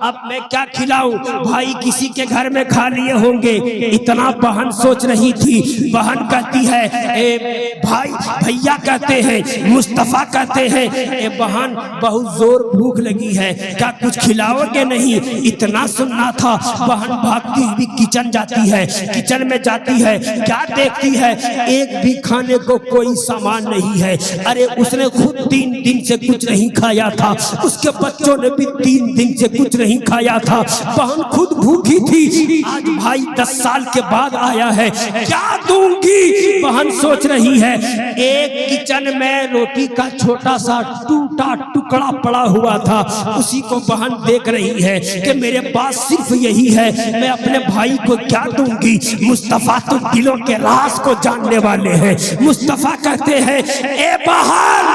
अब मैं क्या खिलाऊं, भाई किसी के घर में खा लिए होंगे, इतना बहन सोच रही थी। बहन कहती है ए भाई, भैया कहते हैं, मुस्तफा कहते हैं, ए बहन बहुत जोर भूख लगी है, क्या कुछ खिलाओगे नहीं? इतना सुनना था। बहन भागती हुई किचन जाती है, किचन में जाती है, क्या देखती है एक भी खाने को कोई सामान नहीं है। अरे उसने खुद 3 दिन से कुछ नहीं खाया था, उसके बच्चों ने भी 3 दिन से कुछ नहीं खाया था, बहन खुद भूखी थी। आज भाई 10 साल के बाद आया है, क्या दूंगी? बहन सोच रही है। एक किचन में रोटी का छोटा सा टूटा टुकड़ा पड़ा हुआ था, उसी को बहन देख रही है कि मेरे पास सिर्फ यही है, मैं अपने भाई को क्या दूंगी? मुस्तफा तो दिलों के राज को जानने वाले हैं। मुस्तफा कहते हैं ए बहन,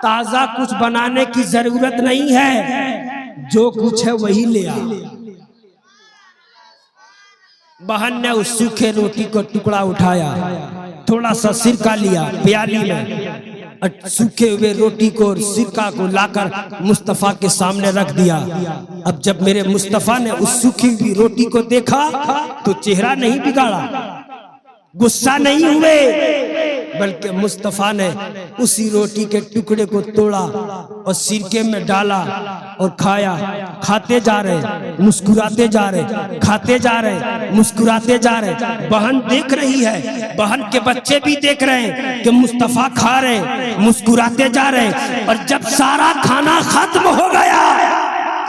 ताजा कुछ बनाने की जरूरत नहीं है, जो कुछ है वही ले आ। बहन ने उस सूखे रोटी को टुकड़ा उठाया, थोड़ा सा सिरका लिया प्याली में, सूखे हुए रोटी को और सिरका को लाकर मुस्तफा के सामने रख दिया। अब जब मेरे मुस्तफा ने उस सूखी हुई रोटी को देखा तो चेहरा नहीं बिगाड़ा, गुस्सा नहीं हुए, बल्कि मुस्तफा ने उसी रोटी के टुकड़े को तोड़ा और सिरके में डाला और खाया। खाते जा रहे, मुस्कुराते जा रहे, खाते जा रहे, मुस्कुराते जा रहे। बहन देख रही है, बहन के बच्चे भी देख रहे हैं कि मुस्तफा खा रहे, मुस्कुराते जा रहे। और जब सारा खाना खत्म हो गया,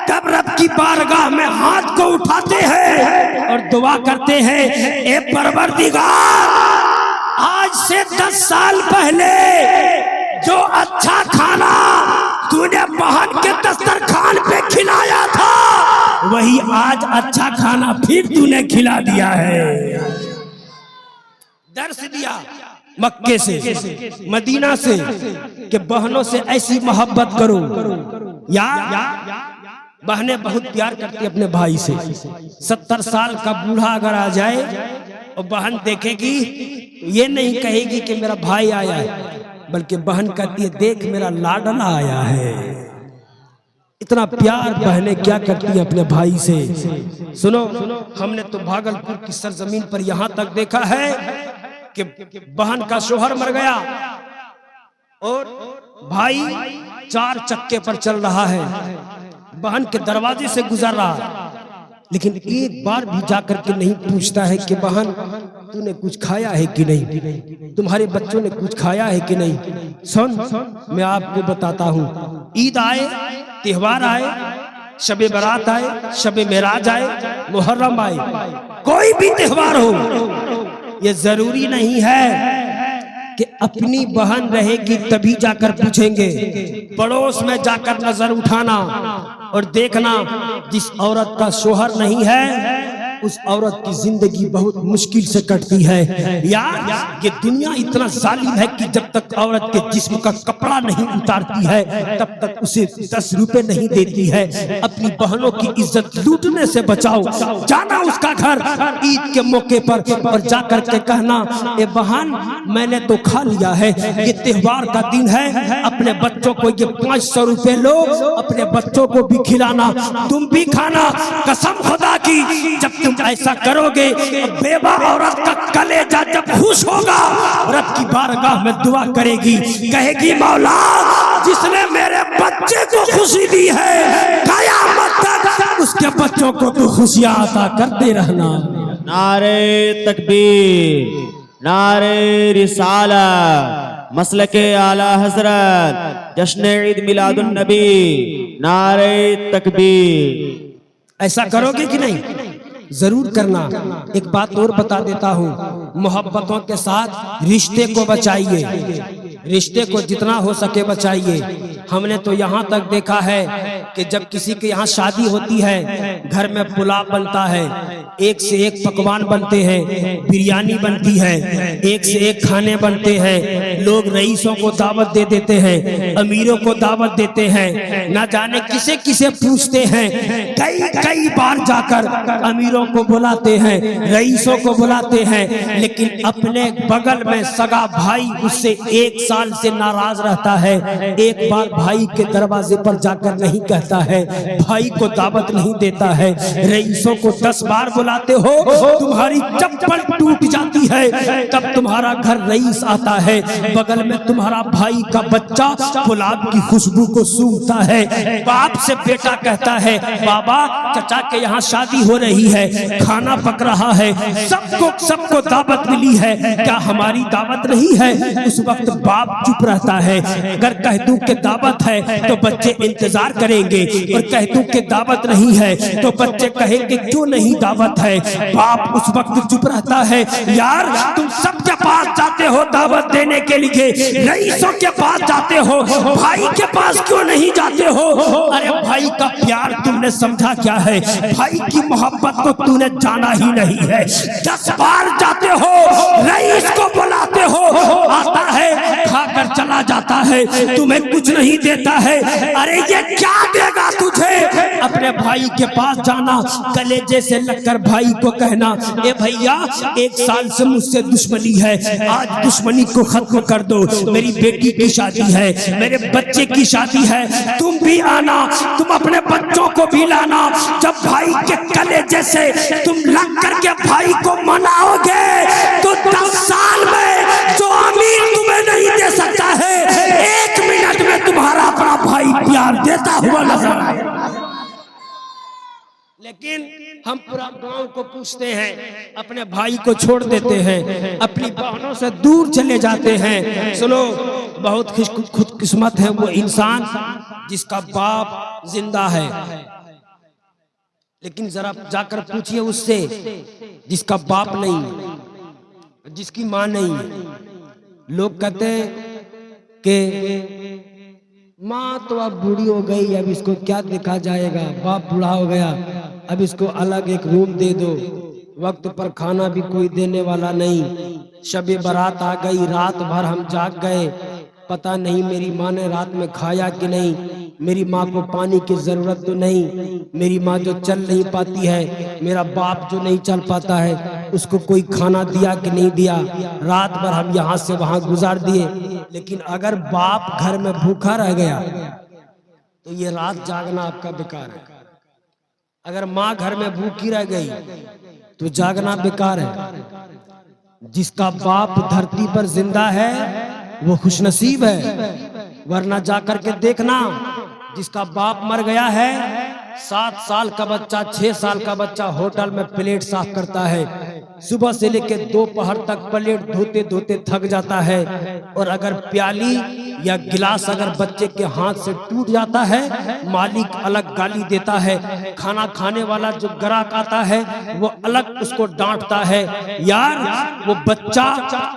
तब रब की बारगाह में हाथ को उठाते हैं और दुआ करते हैं, ए परवरदिगार, आज से 10 साल पहले जो अच्छा खाना तूने बहन के दस्तरखान पे खिलाया था, वही आज अच्छा खाना फिर तूने खिला दिया है। दर्श दिया मक्के से, मदीना से कि बहनों से ऐसी मोहब्बत करो। या बहनें बहुत प्यार करती अपने भाई से। 70 साल का बूढ़ा अगर आ जाए और बहन देखेगी, ये नहीं कहेगी कि मेरा भाई आया है, बल्कि बहन कहती है देख मेरा लाडला आया है। इतना प्यार बहनें क्या करती हैं अपने भाई से। सुनो, हमने तो भागलपुर की सरजमीन पर यहाँ तक देखा है कि बहन का शोहर मर गया और भाई 4 चक्के पर चल रहा है, बहन के दरवाजे से गुजर रहा, लेकिन एक बार भी जाकर के नहीं पूछता है कि बहन तूने कुछ खाया है कि नहीं, तुम्हारे बच्चों ने कुछ खाया है कि नहीं। सुन, मैं आपको बताता हूँ, ईद आए, त्योहार आए, शबे बारात आए, शबे मेराज आए, मुहर्रम आए, कोई भी त्योहार हो, ये जरूरी नहीं है कि अपनी बहन रहेगी तभी जाकर पूछेंगे। पड़ोस में जाकर नजर उठाना और देखना, जिस औरत का शोहर नहीं है उस औरत की जिंदगी बहुत मुश्किल से कटती है। यार ये दुनिया इतना जालिम है कि जब तक औरत के जिस्म का कपड़ा नहीं उतारती है तब तक उसे 10 रुपए नहीं देती है। अपनी बहनों की इज्जत लूटने से बचाओ। जाना उसका घर ईद के मौके पर और जाकर के कहना, ए बहन मैंने तो खा लिया है, ये त्योहार का दिन है, अपने बच्चों को ये 500 रुपए लो, अपने बच्चों को भी खिलाना, तुम भी खाना। कसम खुदा की जब तुम ऐसा करोगे बेवा औरत का कलेजा जब खुश होगा, रब की बारगाह में दुआ करेगी, कहेगी मौला जिसने मेरे बच्चे को खुशी दी है कयामत तक उसके बच्चों को तू खुशियां अता करते रहना। नारे तकबीर, नारे रिसाला, मसलके आला हजरत, जश्न ईद मिलादुन नबी, नारे तकबीर। ऐसा करोगे कि नहीं? जरूर करना। एक बात और बता देता हूँ, मोहब्बतों के साथ रिश्ते को बचाइए, रिश्ते को जितना हो सके बचाइए। हमने तो यहाँ तक देखा है कि जब किसी के यहाँ शादी होती है, घर में पुलाव बनता है, एक से एक पकवान बनते हैं, बिरयानी बनती है, एक से एक खाने बनते हैं, लोग रईसों को दावत दे देते हैं, अमीरों को दावत देते हैं, ना जाने किसे किसे पूछते हैं, कई कई बार जाकर अमीरों को बुलाते हैं, रईसों को बुलाते हैं, लेकिन अपने बगल में सगा भाई उससे 1 साल से नाराज रहता है, एक बार भाई के दरवाजे पर जाकर नहीं कहता है, भाई को दावत नहीं देता है। रईसों को 10 बार बुलाते हो, तुम्हारी चप्पल टूट जाती है, तब तुम्हारा घर रईस आता है, बगल में तुम्हारा भाई का बच्चा गुलाब की खुशबू को सूंघता है। बाप से बेटा कहता है, बाबा चचा के यहाँ शादी हो रही है, खाना पक रहा है, सबको दावत मिली है, क्या हमारी दावत नहीं है? उस वक्त बाप चुप रहता है। अगर कह दूं कि दावत है तो बच्चे इंतजार करेंगे, और कह दूं कि दावत नहीं है तो बच्चे कहेंगे क्यों नहीं दावत है। बाप उस वक्त चुप रहता है। यार तुम सबके पास जाते हो दावत देने के लिए, रईसों के पास जाते हो, भाई के पास क्यों नहीं जाते हो? अरे भाई का प्यार तुमने समझा क्या है? भाई की मोहब्बत को तूने जाना ही नहीं है। 10 बार जाते हो, रईस को बुलाते हो, आता है खाकर चला जाता है, तुम्हें कुछ नहीं देता है। अरे ये क्या देगा तुझे? अपने भाई के पास जाना, कलेजे से लगकर भाई को कहना, ए भैया 1 साल से मुझसे दुश्मनी है, आज दुश्मनी को खत्म कर दो, मेरी बेटी की शादी है, मेरे बच्चे की शादी है, तुम भी आना, तुम अपने बच्चों को भी लाना। जब भाई के कलेजे से तुम लग करके भाई को मनाओगे तो 10 साल में जो अमीर तुम्हें नहीं दे सकता है, 1 मिनट में तुम्हारा अपना भाई प्यार देता हुआ नजर आए। लेकिन हम पूरा गांव को पूछते हैं, अपने भाई को छोड़ देते हैं, अपनी बहनों से दूर चले जाते हैं। सुनो, बहुत खुशकिस्मत है वो इंसान जिसका बाप जिंदा है, लेकिन जरा जाकर पूछिए उससे जिसका बाप नहीं, जिसकी मां नहीं। लोग कहते हैं कि माँ तो अब बूढ़ी हो गई, अब इसको क्या देखा जाएगा, बाप बूढ़ा हो गया, अब इसको अलग एक रूम दे दो, वक्त पर खाना भी कोई देने वाला नहीं, शबे बारात आ गई, रात भर हम जाग गए, पता नहीं मेरी माँ ने रात में खाया कि नहीं, मेरी माँ को पानी की जरूरत तो नहीं, मेरी माँ जो चल नहीं पाती है, मेरा बाप जो नहीं चल पाता है, उसको कोई खाना दिया कि नहीं दिया। रात भर हम यहाँ से वहाँ गुजार दिए, लेकिन अगर बाप घर में भूखा रह गया तो ये रात जागना आपका बेकार है। अगर माँ घर में भूखी रह गई तो जागना बेकार है। जिसका बाप धरती पर जिंदा है वो खुशनसीब है, वरना जाकर के देखना जिसका बाप मर गया है, 7 साल का बच्चा, 6 साल का बच्चा होटल में प्लेट साफ करता है, सुबह से लेकर दोपहर तक प्लेट धोते धोते थक जाता है, और अगर प्याली या गिलास अगर बच्चे के हाथ से टूट जाता है, मालिक अलग गाली देता है, खाना खाने वाला जो ग्राहक आता है वो अलग उसको डांटता है। यार वो बच्चा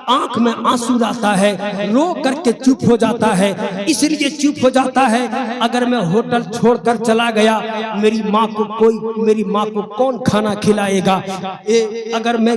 आंख में आंसू लाता है, रो करके चुप हो जाता है, इसलिए चुप हो जाता है अगर मैं होटल छोड़कर चला गया मेरी माँ को कौन खाना खिलाएगा। अगर मैं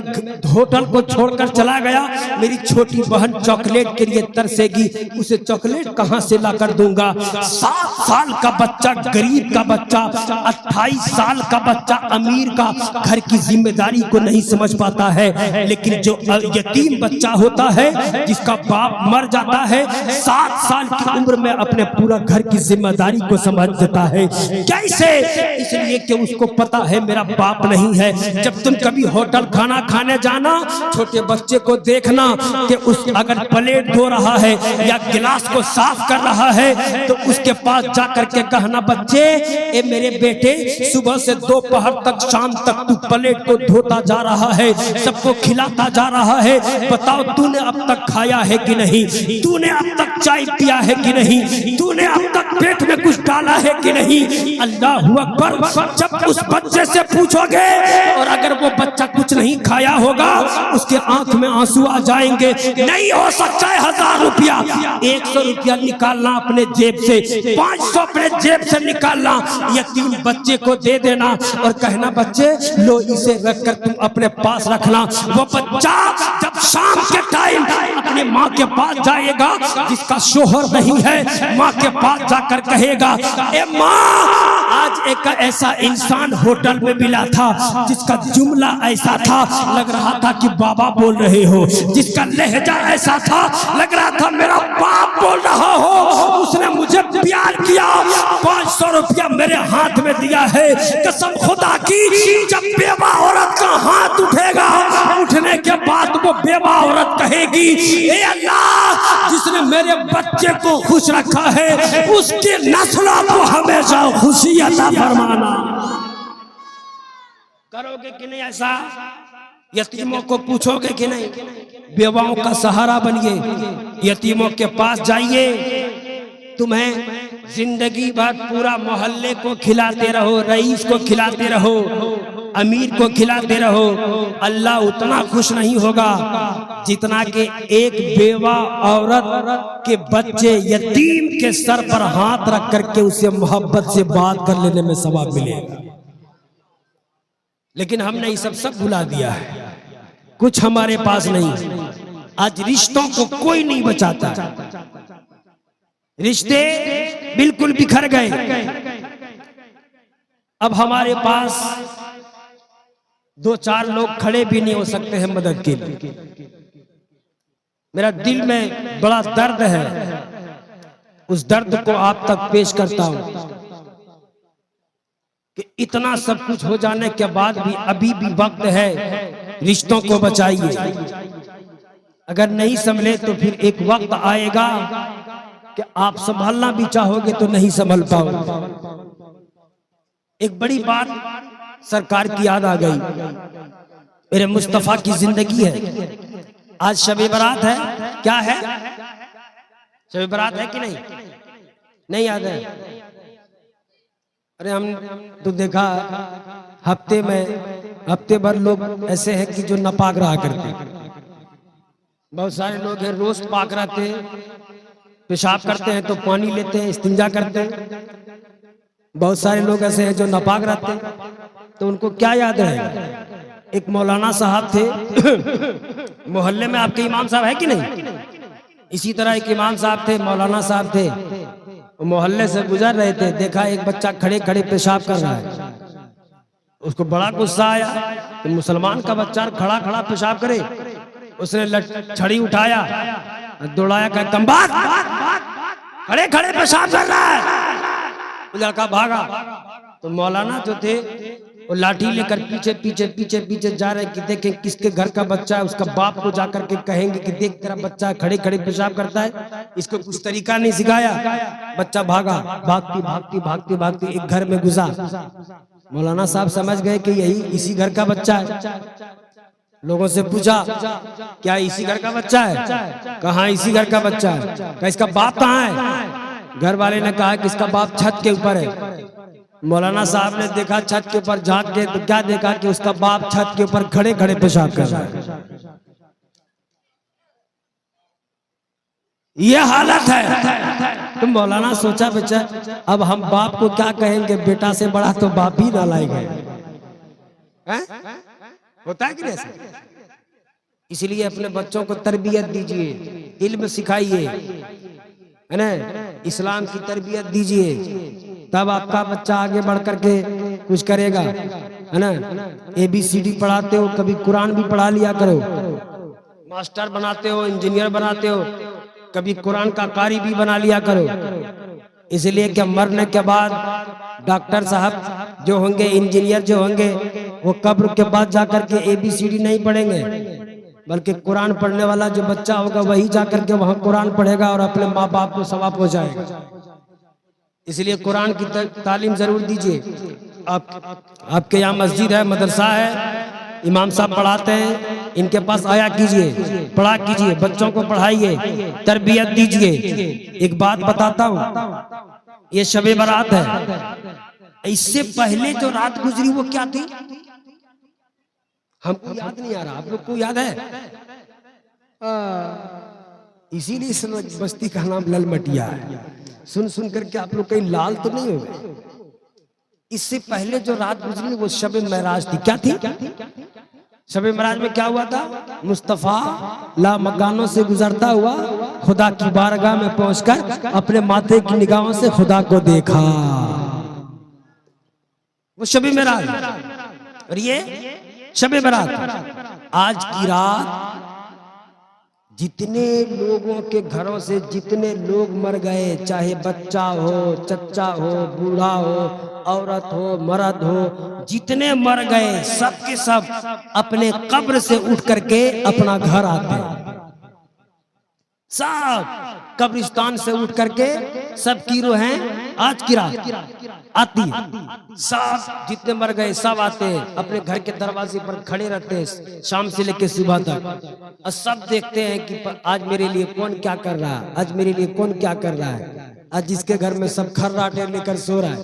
होटल को छोड़कर चला गया मेरी छोटी बहन चॉकलेट के लिए तरसेगी, उसे चॉकलेट कहां से ला कर दूंगा। 7 साल का बच्चा गरीब का बच्चा, 28 साल का बच्चा अमीर का घर की जिम्मेदारी को नहीं समझ पाता है, लेकिन जो यतीम बच्चा होता है जिसका बाप मर जाता है 7 साल की उम्र में अपने पूरा घर की जिम्मेदारी को समझ देता है। कैसे? इसलिए कि उसको पता है मेरा बाप नहीं है। जब तुम कभी होटल खाना खाने जाना, छोटे बच्चे को देखना कि उस अगर प्लेट धो रहा है या गिलास गिलास को साफ कर रहा है तो उसके पास जाकर के कहना, बच्चे ए मेरे बेटे, सुबह से दोपहर तक शाम तक तू प्लेट को धोता जा रहा है, सबको खिलाता जा रहा है, बताओ तूने अब तक खाया है कि नहीं, तूने अब तक चाय पिया है कि नहीं, तूने अब तक पेट में कुछ डाला है कि नहीं। अल्लाह अकबर। जब उस बच्चे से पूछोगे और अगर वो बच्चा कुछ नहीं खाया होगा, उसके आंख में आंसू आ जाएंगे। नहीं हो सकता है 1000 रुपया, 100 रुपया निकालना अपने जेब से, 500 अपने जेब से निकालना, यतीम बच्चे को दे देना और कहना, बच्चे लो इसे रखकर तुम अपने पास रखना। वो बच्चा जब शाम के टाइम अपनी माँ के पास जाएगा, जिसका शोहर नहीं है, माँ के पास जाकर कहेगा, ए माँ, आज एक ऐसा इंसान होटल में मिला था जिसका जुमला ऐसा था लग रहा था कि बाबा बोल रहे हो, जिसका लहजा ऐसा था लग रहा था मेरा बाप बोल रहा हो, उसने मुझे प्यार किया, 500 रुपया मेरे हाथ में दिया है। कसम खुदा की, जब बेवा औरत का हाथ उठेगा, उठने के बाद वो बेवा औरत कहेगी, ए अल्लाह, जिसने मेरे बच्चे को खुश रखा है उसकी नस्लों को हमेशा खुशी अता फरमाना। करोगे कि नहीं ऐसा? यतीमों को पूछोगे कि नहीं? बेवाओं का सहारा बनिए, यतीमों के पास जाइए, तुम्हें जिंदगी भर पूरा मोहल्ले को खिलाते रहो, रईस को खिलाते रहो, अमीर को खिलाते रहो, अल्लाह उतना खुश नहीं होगा जितना कि एक बेवा औरत के बच्चे यतीम के सर पर हाथ रख करके उसे मोहब्बत से बात कर लेने में सवाब मिलेगा। लेकिन हमने ये सब भुला दिया है, कुछ हमारे पास नहीं। आज रिश्तों को कोई नहीं बचाता, रिश्ते बिल्कुल बिखर गए। अब हमारे पास 2-4 लोग खड़े भी नहीं हो सकते हैं मदद के लिए। मेरा दिल में बड़ा दर्द है, उस दर्द को आप तक पेश करता हूं कि इतना सब कुछ हो जाने के बाद भी अभी भी वक्त है, रिश्तों को बचाइए। अगर नहीं संभले तो फिर एक वक्त आएगा कि आप संभालना भी चाहोगे तो नहीं संभल पाओगे। एक बड़ी बात सरकार की याद आ गई, मेरे मुस्तफा की जिंदगी है। आज शब बारात है, क्या है? शब बारात है कि नहीं? नहीं याद है? अरे हम तो देखा हफ्ते भर लोग ऐसे हैं कि जो नापाक रहा करते, बहुत सारे लोग हैं रोज पाक रहते हैं, पेशाब करते हैं तो पानी लेते हैं, इस्तिंजा करते हैं। बहुत सारे लोग ऐसे हैं जो नापाक रहते हैं, तो उनको क्या याद है? एक मौलाना साहब थे मोहल्ले में, आपके इमाम साहब है कि नहीं? इसी तरह एक इमाम साहब थे, मौलाना साहब थे, मोहल्ले से गुजर रहे थे, देखा एक बच्चा खड़े खड़े पेशाब कर रहा है, उसको बड़ा गुस्सा आया कि मुसलमान का बच्चा खड़ा खड़ा पेशाब करे। उसने छड़ी उठाया, दौड़ाया, कहा कमबात, खड़े खड़े पेशाब कर रहा है। लड़का भागा तो मौलाना जो थे वो लाठी लेकर पीछे पीछे पीछे पीछे जा रहे कि देखें किसके घर का बच्चा है, उसका बाप को जाकर के कहेंगे कि देख तेरा बच्चा खड़े खड़े पेशाब करता है, इसको कुछ तरीका नहीं सिखाया। बच्चा भागा, भागती भागती भागती भागती एक घर में घुसा। मौलाना साहब समझ गए कि यही इसी घर का बच्चा है। लोगों से पूछा, क्या इसी घर का बच्चा है? कहाँ इसी घर का बच्चा है? क्या इसका बाप कहाँ है? घर वाले ने कहा कि इसका बाप छत के ऊपर है। मौलाना साहब ने देखा छत के ऊपर झांक के, तो क्या देखा कि उसका बाप छत के ऊपर खड़े खड़े पेशाब कर रहा है। ये हालत है। तो मौलाना सोचा, बच्चा अब हम बाप को क्या कहेंगे, बेटा से बड़ा तो बाप ही ना लाएगा। होता है कि नहीं? इसलिए अपने बच्चों को तरबियत दीजिए, इल्म सिखाइए, है ना, इस्लाम की तरबियत दीजिए, तब आपका बच्चा आगे बढ़ करके कुछ करेगा, है ना। ABCD पढ़ाते हो, कभी कुरान भी पढ़ा लिया करो। मास्टर बनाते हो, इंजीनियर बनाते हो, कभी कुरान का कारी भी बना लिया करो। इसलिए कि मरने के बाद डॉक्टर साहब जो होंगे, इंजीनियर जो होंगे, वो कब्र के बाद जाकर के ABCD नहीं पढ़ेंगे, बल्कि कुरान पढ़ने वाला जो बच्चा होगा वही जाकर के वहां कुरान पढ़ेगा और अपने माँ बाप को सवाब पहुंचाएगा। इसलिए कुरान की तालीम जरूर दीजिए। आपके यहाँ मस्जिद है, मदरसा है, इमाम साहब पढ़ाते हैं, इनके पास आया कीजिए, पढ़ा कीजिए, बच्चों को पढ़ाइए, तरबियत दीजिए। एक बात बताता हूँ, ये शबे बारात है। इससे पहले जो रात गुजरी वो क्या थी हमको याद नहीं आ रहा, आप लोग को याद है? इसीलिए इस बस्ती का नाम ललमटिया है। सुन सुन करके आप लोग कहीं लाल तो नहीं हो गए? इससे पहले जो रात गुजरी वो शबे महराज थी। क्या थी शबे महराज में? क्या हुआ था? मुस्तफा ला मकानों से गुजरता हुआ खुदा की बारगाह में पहुंचकर अपने माथे की निगाहों से खुदा को देखा। वो शबे महराज। और ये शबे बारात। आज की रात जितने लोगों के घरों से जितने लोग मर गए, चाहे बच्चा हो, चच्चा हो, बूढ़ा हो, औरत हो, मर्द हो, जितने मर गए सब के सब अपने कब्र से उठ करके अपना घर आते हैं। सब कब्रिस्तान से उठ करके सब की रूहें आज की रात आती है। सब जितने मर गए सब आते हैं, अपने घर के दरवाजे पर खड़े रहते हैं शाम से लेकर सुबह तक, और सब देखते हैं कि आज मेरे लिए कौन क्या कर रहा है, आज मेरे लिए कौन क्या कर रहा है। आज जिसके घर में सब खर्राटे लेकर सो रहा है,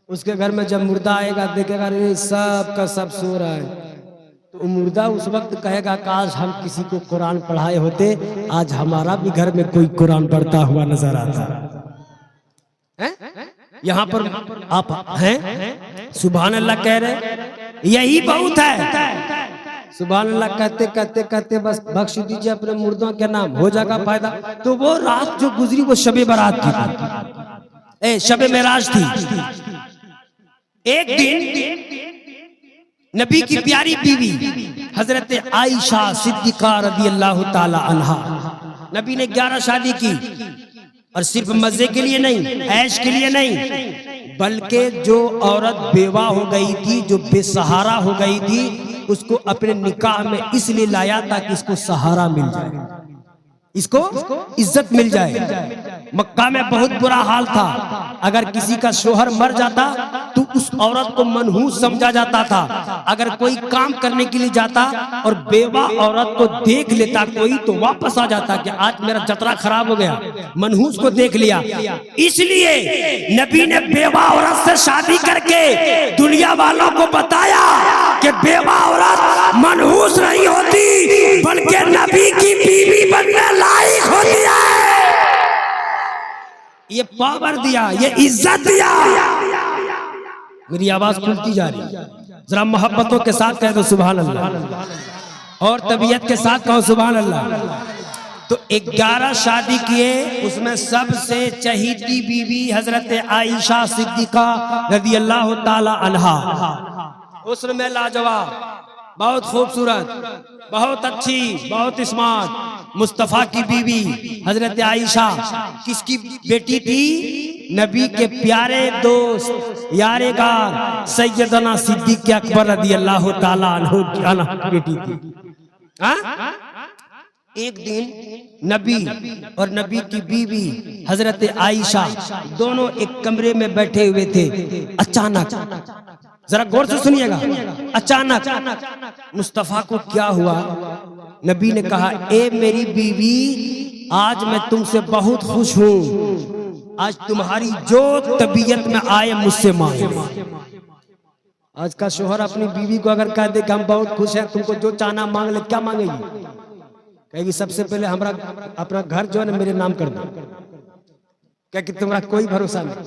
उसके घर में जब मुर्दा आएगा देखेगा अरे सब का सब सो रहा है, तो मुर्दा उस वक्त कहेगा काश हम किसी को कुरान पढ़ाए होते, आज हमारा भी घर में कोई कुरान पढ़ता हुआ नजर आता है। यहाँ पर आप हैं, सुभान अल्लाह कह रहे, यही बहुत है। सुभान अल्लाह कहते कहते कहते बस बख्श दीजिए अपने मुर्दों के नाम, हो जाएगा फायदा। तो वो रात जो गुजरी वो शबे बारात थी, शबे मेराज थी। एक दिन नबी की प्यारी बीवी हजरत आयशा सिद्दीका रदी अल्लाह ताला अन्हा, नबी ने 11 शादी की, और सिर्फ मजे के लिए नहीं, ऐश के लिए नहीं, बल्कि जो औरत बेवा हो गई थी, जो बेसहारा हो गई थी, उसको अपने निकाह में इसलिए लाया ताकि इसको सहारा मिल जाए, इसको इज्जत मिल जाए। मक्का में बहुत बुरा हाल था, अगर किसी का शोहर मर जाता तो उस औरत को मनहूस समझा जाता था। अगर कोई काम करने के लिए जाता और बेवा औरत को देख लेता कोई, तो वापस आ जाता कि आज मेरा जतरा खराब हो गया, मनहूस को देख लिया। इसलिए नबी ने बेवा औरत से शादी करके दुनिया वालों को बताया कि बेवा औरत मनहूस नहीं होती, बल्कि नबी की बीवी बनने लायक होती है। ये पावर दिया, ये इज्जत दिया। मेरी आवाज खुलती जा रही है, जरा मोहब्बतों के साथ कह दो सुभान अल्लाह, और तबीयत के साथ कहो सुभान अल्लाह। तो 11 शादी किए, उसमें सबसे चहीती बीवी हजरत आयशा सिद्दीका रदी अल्लाह ताला अन्हा। हुस्न में लाजवाब, बहुत खूबसूरत, बहुत अच्छी, बहुत स्मार्ट, मुस्तफा की बीवी हजरत आयशा किसकी बेटी थी? नबी के प्यारे दोस्त यारेगार सैयदना सिद्दीक अकबर रदी अल्लाह ताला अन्हु की बेटी थी। एक दिन नबी और नबी की बीवी हजरत आयशा दोनों एक कमरे में बैठे हुए थे। अचानक, जरा गौर से सुनिएगा, अचानक मुस्तफा को क्या हुआ? नबी ने कहा, ए मेरी बीवी, आज मैं तुमसे बहुत खुश हूँ, आज तुम्हारी जो तबीयत में आए मुझसे मांगे। आज का शोहर अपनी बीवी को अगर कह दे कि हम बहुत खुश हैं, तुमको जो चाहना मांग ले, क्या मांगेगी? कहेगी सबसे पहले हमारा अपना घर जो है ना मेरे नाम कर दो। क्या कि तुम्हारा कोई भरोसा नहीं,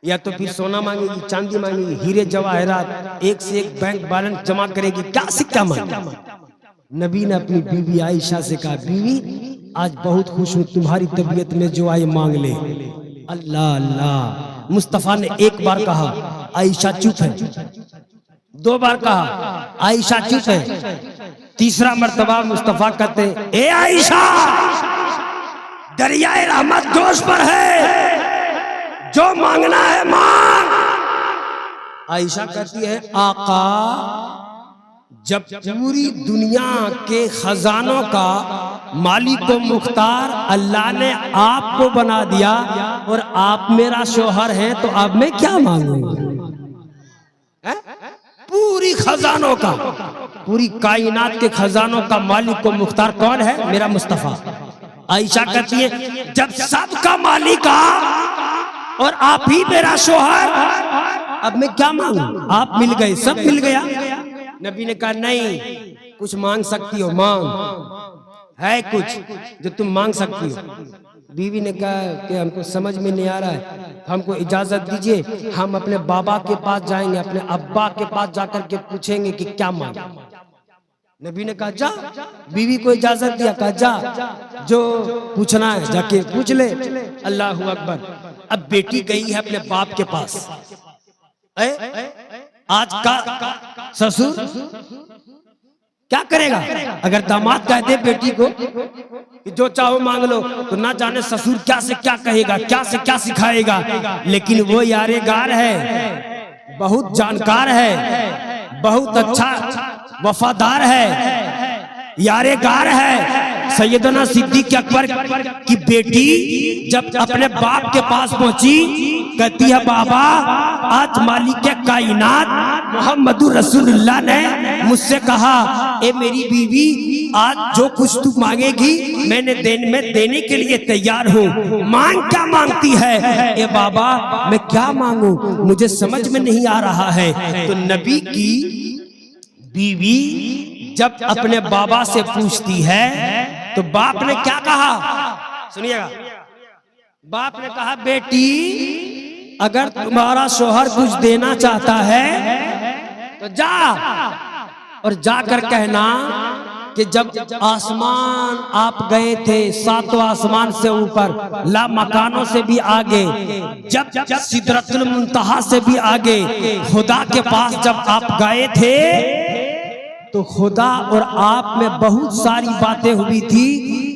या तो फिर सोना मांगेगी, चांदी मांगेगी, हीरे जवाहरात, एक से एक बैंक बैलेंस जमा करेगी, क्या से क्या मांगेगी? नबी ने अपनी बीवी आयशा से कहा, बीवी आज बहुत खुश हूँ, तुम्हारी तबीयत में जो आए मांग ले। अल्लाह अल्लाह। मुस्तफा ने एक बार कहा, आयशा चुप है। 2 बार कहा, आयशा चुप है। तीसरा मर्तबा मुस्तफा कहते, ए आयशा, दरियाए रहमत जोश पर है, जो मांगना है मांग। आयशा कहती है, आका जब पूरी दुनिया के खजानों का मालिक व मुख्तार अल्लाह ने आपको बना दिया और आप मेरा शोहर हैं, तो अब मैं क्या मांगू? पूरी खजानों का, पूरी कायनात के खजानों का मालिक व मुख्तार कौन है? मेरा मुस्तफा। आयशा कहती है जब सबका मालिक और आप ही मेरा शोहर, अब मैं क्या मांगू? आप मिल गए, सब मिल गया। नबी ने कहा नहीं, कुछ मांग सकती हो, मांग, है कुछ जो तुम मांग सकती हो। बीवी ने कहा कि हमको समझ में नहीं आ रहा है, हमको इजाजत दीजिए, हम अपने बाबा के पास जाएंगे, अपने अब्बा के पास जाकर के पूछेंगे कि क्या मांगे। नबी ने कहा जा, बीवी को इजाजत दिया, कहा जा, जो पूछना है जाके पूछ ले। अल्लाह अकबर। अब बेटी गई है अपने बाप के पास। आज का ससुर क्या करेगा? अगर दामाद कह दे बेटी को कि जो चाहो मांग लो, तो ना जाने ससुर क्या से क्या कहेगा, क्या से क्या सिखाएगा। लेकिन वो यारे गार है, बहुत जानकार है, बहुत अच्छा वफादार है, यारे गार है। सैयदना सिद्दीक अकबर की बेटी जब अपने बाप के पास पहुंची, कहती है बाबा, आज मालिक कायनात मोहम्मदुर रसूलुल्लाह ने मुझसे कहा, ए मेरी बीवी, आज जो कुछ तू मांगेगी मैंने देने के लिए तैयार हूँ, मांग क्या मांगती है? ए बाबा, मैं क्या मांगू, मुझे समझ में नहीं आ रहा है। तो नबी की बीवी जब अपने बाबा से पूछती है, तो बाप ने क्या कहा? सुनिएगा, बाप ने कहा बेटी, अगर तुम्हारा शोहर कुछ देना चाहता है तो जा, और जाकर कहना कि जब आसमान आप गए थे, सातों आसमान से ऊपर, ला मकानों से भी आगे, जब सिदरतुल मुंतहा से भी आगे, खुदा के पास जब आप गए थे, तो खुदा और आप में बहुत सारी बातें हुई थी।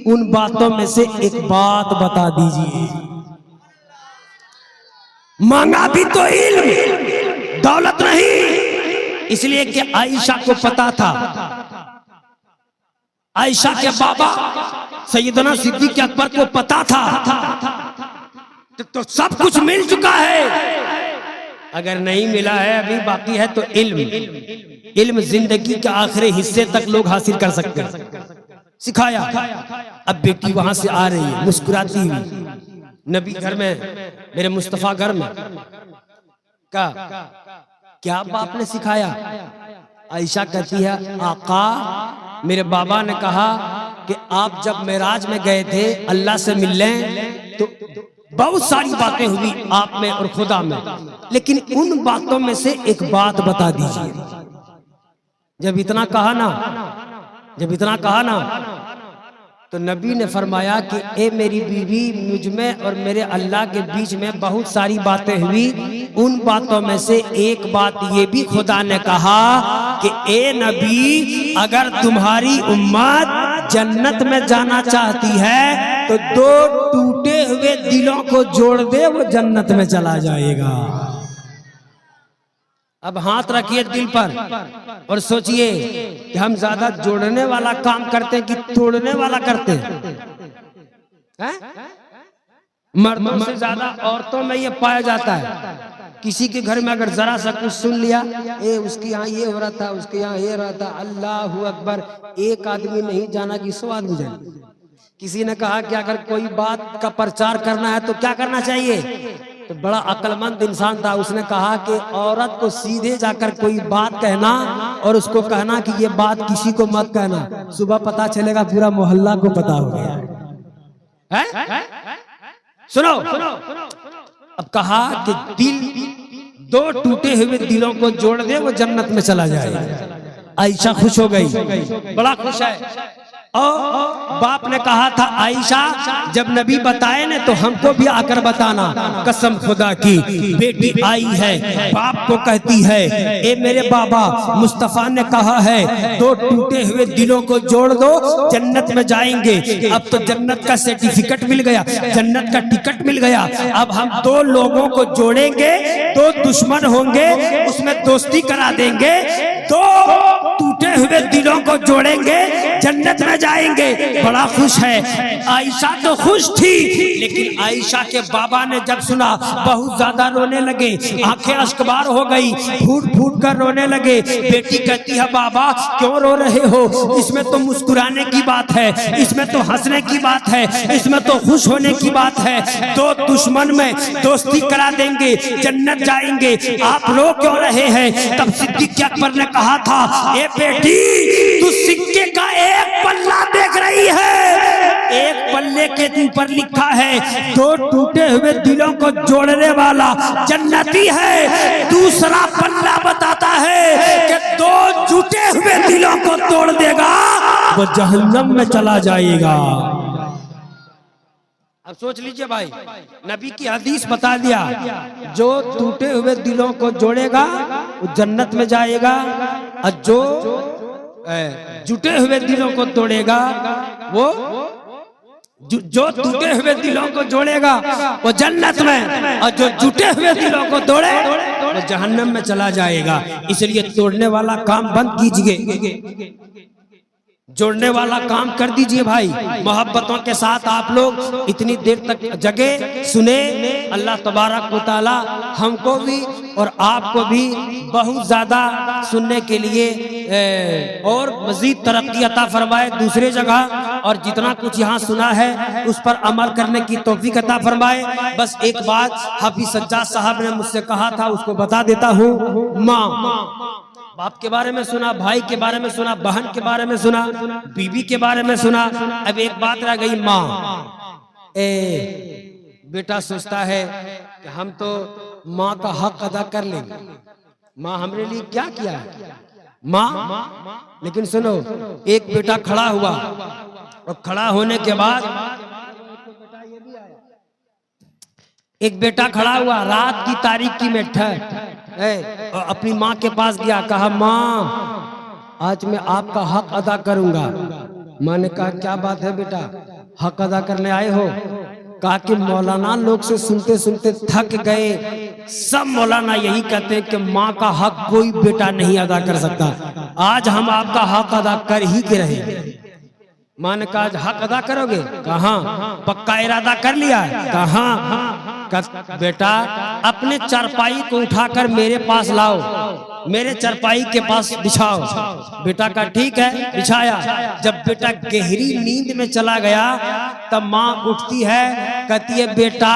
उन बातों में से एक बात बता दीजिए। मांगा भी तो इल्म, दौलत नहीं। इसलिए कि आयशा को पता था, आयशा के बाबा सैयदना सिद्दीक अकबर को पता था, तो सब कुछ मिल चुका है। अगर नहीं मिला है, अभी बाकी है, तो इल्म। इल्म जिंदगी के आखिरी हिस्से तक लोग हासिल कर सकते हैं, सिखाया। अब बेटी वहां से आ रही है मुस्कुराती हुई, नबी घर में, मेरे मुस्तफा घर में। क्या बाप ने सिखाया? आयशा कहती है आका, मेरे बाबा ने कहा कि आप जब मेराज में गए थे अल्लाह से मिलने, तो बहुत सारी बातें हुई आप में और खुदा में, लेकिन उन बातों में से एक बात बता दीजिए। जब इतना कहा ना, तो नबी ने फरमाया कि ए मेरी बीवी, मुझ में और मेरे अल्लाह के बीच में बहुत सारी बातें हुई। उन बातों में से एक बात ये भी खुदा ने कहा कि ए नबी, अगर तुम्हारी उम्मत जन्नत में जाना चाहती है तो दो टूटे हुए दिलों को जोड़ दे, वो जन्नत में चला जाएगा। अब हाथ रखिए दिल पर और सोचिए कि हम ज्यादा जोड़ने वाला काम करते हैं कि तोड़ने वाला करते हैं? मर्दों से ज्यादा औरतों में ये पाया जाता है। किसी के घर में अगर जरा सा कुछ सुन लिया, ए उसके यहाँ ये हो रहा था, उसके यहाँ ये रहा था, अल्लाह अकबर, एक आदमी नहीं जाना कि 100 आदमी जाने। किसी ने कहा कि अगर कोई बात का प्रचार करना है तो क्या करना चाहिए? तो बड़ा अक्लमंद इंसान था, उसने कहा कि औरत को सीधे जाकर कोई बात कहना और उसको कहना कि ये बात किसी को मत कहना, सुबह पता चलेगा पूरा मोहल्ला को पता हो गया है? सुनो, अब कहा कि दिल, दो टूटे हुए दिलों को जोड़ दे, वो जन्नत में चला जाए। आयशा खुश हो गई, बड़ा खुश है। और बाप ने कहा था आयशा, जब नबी बताए ना तो हमको भी आकर बताना। कसम खुदा की, बेटी आई है, बाप को कहती है, ए मेरे बाबा, मुस्तफा ने कहा है दो टूटे हुए दिलों को जोड़ दो, जन्नत में जाएंगे। अब तो जन्नत का सर्टिफिकेट मिल गया, जन्नत का टिकट मिल गया। अब हम दो लोगों को जोड़ेंगे, दो दुश्मन होंगे उसमें दोस्ती करा देंगे, दो टूटे हुए दिलों को जोड़ेंगे, जन्नत में जाएंगे। बड़ा खुश है। आयशा तो खुश थी, लेकिन आयशा के बाबा ने जब सुना बहुत ज्यादा रोने लगे, आंखें अश्कबार हो गई, फूट फूट कर रोने लगे। बेटी कहती है बाबा क्यों रो रहे हो, इसमें तो मुस्कुराने की बात है, इसमें तो हंसने की बात है, इसमें तो खुश होने की बात है। दो दुश्मन में दोस्ती करा देंगे, जन्नत जाएंगे, आप रो क्यों रहे हैं? तब सिद्दीक अकबर ने कहा था, ए बेटी तू सिक्के का एक पल्ला देख रही है, एक पल्ले के ऊपर लिखा है दो टूटे हुए दिलों को जोड़ने वाला जन्नती है, दूसरा पल्ला बताता है कि दो टूटे हुए दिलों को तोड़ देगा वो जहन्नम में चला जाएगा। अब सोच लीजिए भाई, नबी की हदीस बता दिया, जो टूटे हुए दिलों को जोड़ेगा वो जन्नत में जाएगा, और जो जुटे हुए दिलों को तोड़ेगा वो जो टूटे हुए दिलों को जोड़ेगा वो जन्नत में, और जो जुटे हुए दिलों को तोड़े वो जहन्नम में चला जाएगा। इसलिए तोड़ने वाला काम बंद कीजिए, जोड़ने वाला काम कर दीजिए भाई। मोहब्बतों के साथ आप लोग इतनी देर तक जगे सुने। अल्लाह तबारक व तआला हमको भी और आपको भी बहुत ज्यादा सुनने के लिए और मजीद तरक्की अता फरमाए दूसरे जगह, और जितना कुछ यहाँ सुना है उस पर अमल करने की तौफीक अता फरमाए। बस एक बात हाफिज सज्जाद साहब ने मुझसे कहा था, उसको बता देता हूँ। माँ बाप के बारे में सुना, भाई के बारे में सुना, बहन के बारे में सुना, बीवी के बारे में सुना, अब एक बात रह गई माँ। बेटा सोचता है कि हम तो माँ का हक अदा कर लेंगे, माँ हमरे लिए क्या किया है माँ। लेकिन सुनो, एक बेटा खड़ा हुआ और खड़ा होने के बाद एक बेटा खड़ा हुआ, रात की तारीकी में और अपनी माँ के पास गया, कहा माँ आज मैं आपका हक अदा करूंगा। माँ ने कहा क्या बात है बेटा, हक अदा करने आए हो? कहा कि मौलाना लोग से सुनते सुनते थक गए, सब मौलाना यही कहते हैं कि माँ का हक कोई बेटा नहीं अदा कर सकता, आज हम आपका हक अदा कर ही के रहे। माँ ने कहा हक अदा करोगे? कहा पक्का इरादा कर लिया? कहा बेटा अपने चारपाई को उठाकर मेरे पास लाओ, मेरे चारपाई के पास बिछाओ। बेटा का ठीक है, बिछाया। जब बेटा गहरी नींद में चला गया तब माँ उठती है, कहती है बेटा,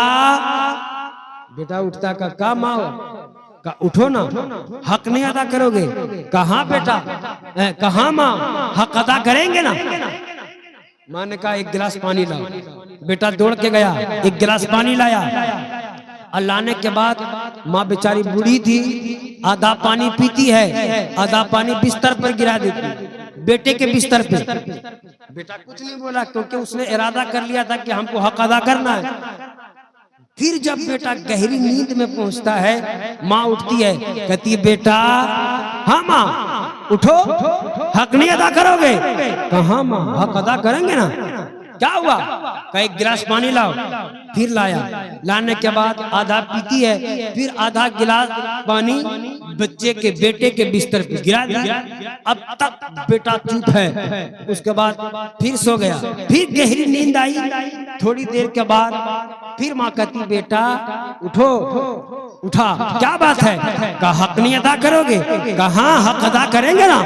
बेटा उठता का माँ का उठो ना, हक नहीं अदा करोगे? कहाँ बेटा, कहाँ माँ, हक अदा करेंगे ना। माँ ने कहा एक गिलास पानी लाओ। बेटा दौड़ के गया, एक गिलास पानी लाया, और लाने के बाद माँ बेचारी बूढ़ी थी, आधा पानी पीती है, आधा पानी बिस्तर पर गिरा देती, बेटे के बिस्तर पे। बेटा कुछ नहीं बोला क्योंकि उसने इरादा कर लिया था कि हमको हक अदा करना है। फिर जब बेटा गहरी नींद में पहुंचता है, माँ उठती है, कहती है बेटा, हाँ माँ उठो, हक नहीं अदा करोगे? कहाँ माँ, हक अदा करेंगे ना। क्या हुआ? कहा एक गिलास पानी लाओ। फिर लाया, लाने के बाद आधा पीती है, फिर आधा गिलास पानी बच्चे के बेटे के बिस्तर पे गिरा दिया। अब तक बेटा चुप है। उसके बाद फिर सो गया, फिर गहरी नींद आई। थोड़ी देर के बाद फिर माँ कहती बेटा उठो, उठा, क्या बात है? कहा हक नहीं अदा करोगे? कहा हक अदा करेंगे ना।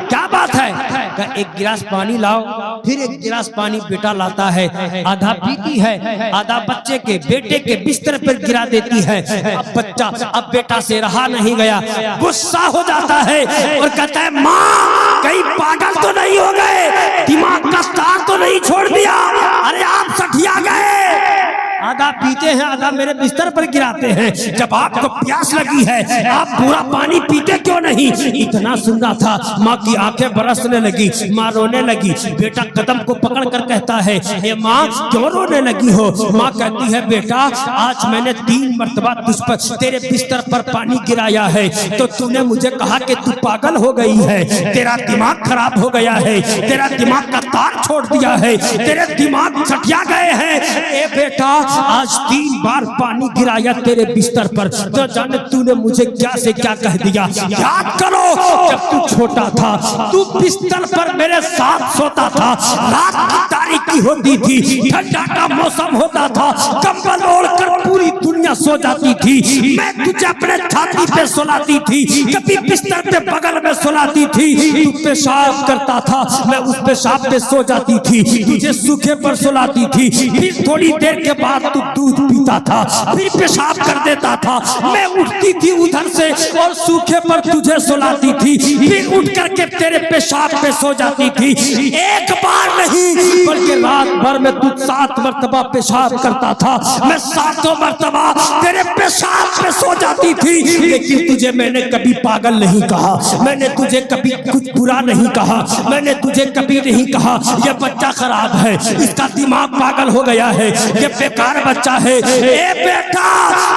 क्या बात है? कहा एक गिलास पानी लाओ। फिर एक गिलास पानी बेटा लाता है, आधा पीती है, आधा बच्चे के बेटे के बिस्तर पर गिरा देती है। अब बेटा से रहा नहीं गया, गुस्सा हो जाता है और कहता है माँ कहीं पागल तो नहीं हो गए, दिमाग का तार तो नहीं छोड़ दिया? अरे आप सठिया गए, आधा पीते हैं, आधा मेरे बिस्तर पर गिराते हैं। जब आपको प्यास लगी है आप पूरा पानी पीते क्यों नहीं? इतना सुनना था। माँ की आंखें बरसने लगी, माँ रोने लगी। बेटा कदम को पकड़ कर कहता है ये माँ क्यों रोने लगी हो? माँ कहती है बेटा आज मैंने 3 मरतबा तुझ पर तेरे बिस्तर पर पानी गिराया है, तो तूने मुझे कहा कि तू पागल हो गई है, तेरा दिमाग खराब हो गया है, तेरा दिमाग का तार छोड़ दिया है, तेरे दिमाग सटिया गए हैं। ए बेटा आज 3 बार पानी गिराया तेरे बिस्तर पर, तो जाने तूने मुझे क्या से क्या कह दिया। याद करो जब तू छोटा था, तू बिस्तर पर मेरे साथ सोता था, रात की तारीकी होती थी, ठंडा का मौसम होता था, कंबल ओढ़कर पूरी दुनिया सो जाती थी, मैं तुझे अपने छाती पे सुलाती थी, कभी बिस्तर पे बगल में सुलाती थी, तू पेशाब करता था, मैं उस पेशाब पे सो जाती थी, तुझे सूखे पर सुलाती थी, फिर थोड़ी देर के बाद तू दूध पीता था, फिर पेशाब कर देता था, मैं उठती थी उधर से और सूखे पर तुझे सुलाती थी, फिर उठ करके तेरे पेशाब पे सो जाती थी। एक बार नहीं बल्कि रात भर में तू 7 मरतबा पेशाब करता था, मैं 7 मरतबा तेरे पेशाब पे सो जाती थी, लेकिन तुझे मैंने कभी पागल नहीं कहा, मैंने तुझे कभी कुछ बुरा नहीं कहा, मैंने तुझे कभी नहीं कहा ये बच्चा खराब है, इसका दिमाग पागल हो गया है, ये बेकार बच्चा है। ए बेटा,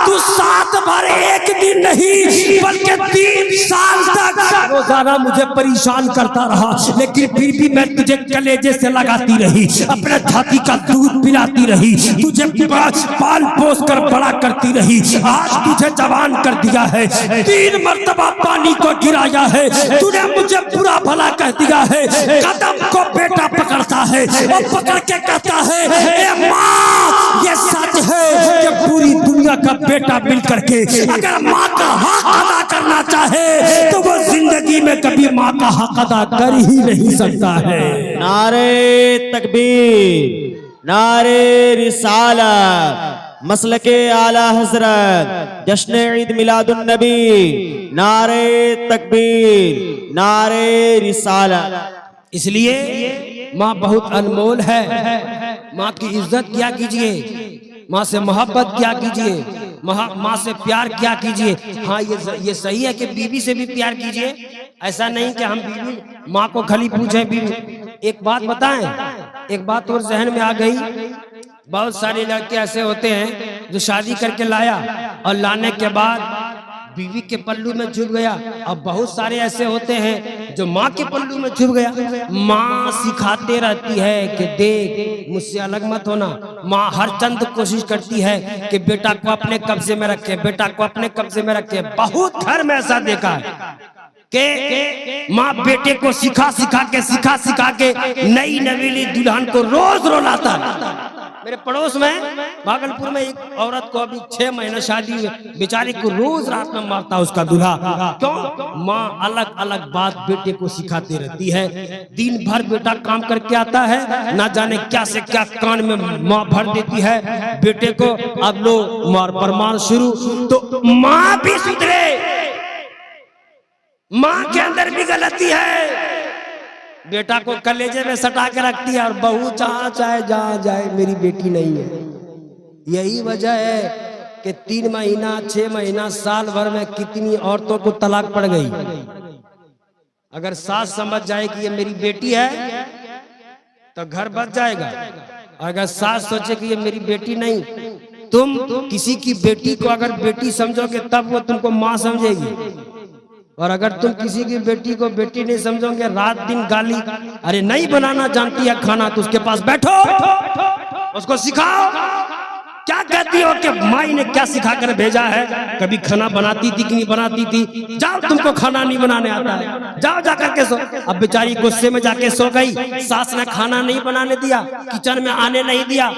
तू 7 बार एक दिन नहीं बल्कि 3 साल तक रोजाना मुझे परेशान करता रहा, लेकिन फिर भी मैं तुझे कलेजे से लगाती रही, अपने छाती का दूध पिलाती रही, तुझे पाल पोस कर बड़ा करती रही, आज तुझे जवान कर दिया है, 3 मरतबा पानी को गिराया है, तूने मुझे बुरा भला कह दिया है। कदम को बेटा पकड़ता है और पकड़ के कहता है, ए माँ ये सच है कि पूरी दुनिया का बेटा मिल करके अगर माँ का हक अदा करना चाहे तो वो जिंदगी में कभी माँ का हक अदा कर ही नहीं सकता है। नारे तकबीर, नारे रिसालत, मसलके आला हजरत, जश्न ईद मिलादुन नबी, नारे तकबीर, नारे रिसालत। इसलिए माँ बहुत अनमोल है, माँ की इज्जत किया कीजिए, माँ से मोहब्बत किया कीजिए, माँ से प्यार किया कीजिए। हाँ ये सही है कि बीवी से भी प्यार कीजिए, ऐसा नहीं कि हम बीवी माँ को खाली पूछे बीवी। एक बात बताएं, एक बात और जहन में आ गई, बहुत सारे लड़के ऐसे होते हैं जो शादी करके लाया और लाने के बाद बीवी के पल्लू में छुप गया, और बहुत सारे ऐसे होते हैं जो माँ के पल्लू में छुप गया। माँ सिखाते रहती है कि देख मुझसे अलग मत होना, माँ हर चंद कोशिश करती है कि बेटा को अपने कब्जे में रखे, बेटा को अपने कब्जे में रखे। बहुत घर में ऐसा देखा है कि माँ बेटे को सिखा सिखा के नई नवीली दुल्हन को रोज रुलाता है। मेरे पड़ोस में भागलपुर में एक औरत को अभी 6 महीना शादी हुई, बेचारी को रोज रात में मारता उसका दूल्हा। क्यों? माँ अलग अलग बात बेटे को सिखाती रहती है। दिन भर बेटा काम करके आता है, ना जाने क्या से क्या कान में माँ भर देती है बेटे को। अब लो मार परमार शुरू, तो माँ भी सुधरे, माँ के अंदर भी गलती है, बेटा को कलेजे में सटा के रखती है और बहू जहां चाहे जहां जाए मेरी बेटी नहीं है। यही वजह है कि 3 महीना 6 महीना साल भर में कितनी औरतों को तलाक पड़ गई। अगर सास समझ जाए कि ये मेरी बेटी है तो घर बच जाएगा, अगर सास सोचे कि ये मेरी बेटी नहीं, तुम किसी की बेटी को अगर बेटी समझोगे तब वो तुमको माँ समझेगी, और अगर तुम किसी की बेटी को बेटी नहीं समझोगे, रात दिन गाली, अरे नहीं बनाना जानती है खाना तो उसके पास बैठो, उसको सिखाओ। क्या कहती हो कि माई ने क्या सिखा कर भेजा है, कभी खाना बनाती थी कि नहीं बनाती थी, जाओ तुमको खाना नहीं बनाने आता है, जाओ जाकर के सो। अब बेचारी गुस्से में जाके सो गई, सास ने खाना नहीं बनाने दिया, किचन में आने नहीं दिया,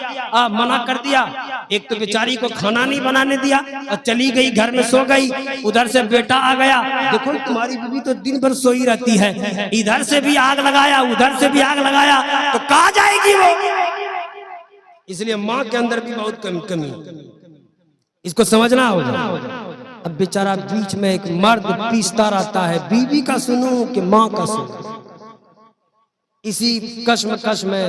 मना कर दिया। एक तो बेचारी को खाना नहीं बनाने दिया और चली गई, घर में सो गई। उधर से बेटा आ गया, देखो तुम्हारी बीवी तो दिन भर सोई रहती है, इधर से भी आग लगाया उधर से भी आग लगाया, तो कहाँ जाएगी वो। इसलिए माँ के अंदर भी बहुत कमी, इसको समझना होगा। अब बेचारा बीच में एक मर्द पीसता रहता है, बीवी का सुनो कि माँ का सुनो। इसी कश्मकश में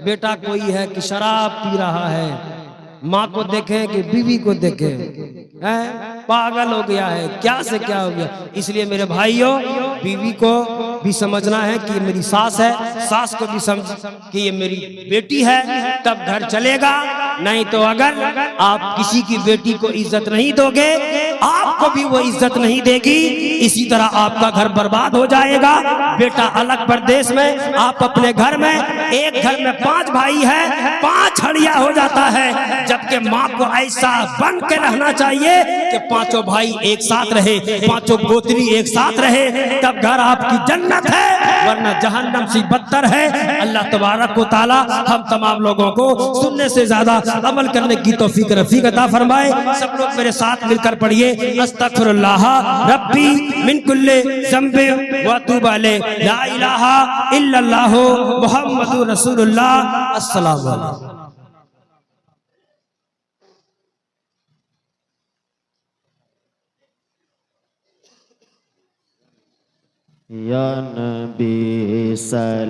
बेटा कोई है कि शराब पी रहा है, माँ को देखे कि बीवी को देखे, है पागल हो गया है, क्या से क्या हो गया। इसलिए मेरे भाइयों, बीवी को भी समझना है कि ये मेरी सास है, सास को भी समझ कि ये मेरी बेटी है, तब घर चलेगा। नहीं तो अगर आप किसी की बेटी को इज्जत नहीं दोगे आपको भी वो इज्जत नहीं देगी। इसी तरह आपका घर बर्बाद हो जाएगा। बेटा अलग प्रदेश में, आप अपने घर में, एक घर में 5 भाई है, 5 हड़िया हो जाता है। जबकि माँ को ऐसा बन के रहना चाहिए कि 5 भाई एक साथ रहे, 5 गोत्री एक साथ रहे, तब घर आपकी जन्नत है, वरना जहन्नम से बदतर है। अल्लाह तबारक व तआला हम तमाम लोगों को सुनने से ज्यादा अमल करने की तौफीक रफीक अता फरमाए। सब लोग मेरे साथ मिलकर पढ़िए, अस्तगफिरुल्लाह रब्बी मिन कुल्ले ज़ंबि व अतूबु अलैह, ला इलाहा इल्लल्लाह मुहम्मदुर रसूलुल्लाह। अस्सलामु अलैकुम। या नबी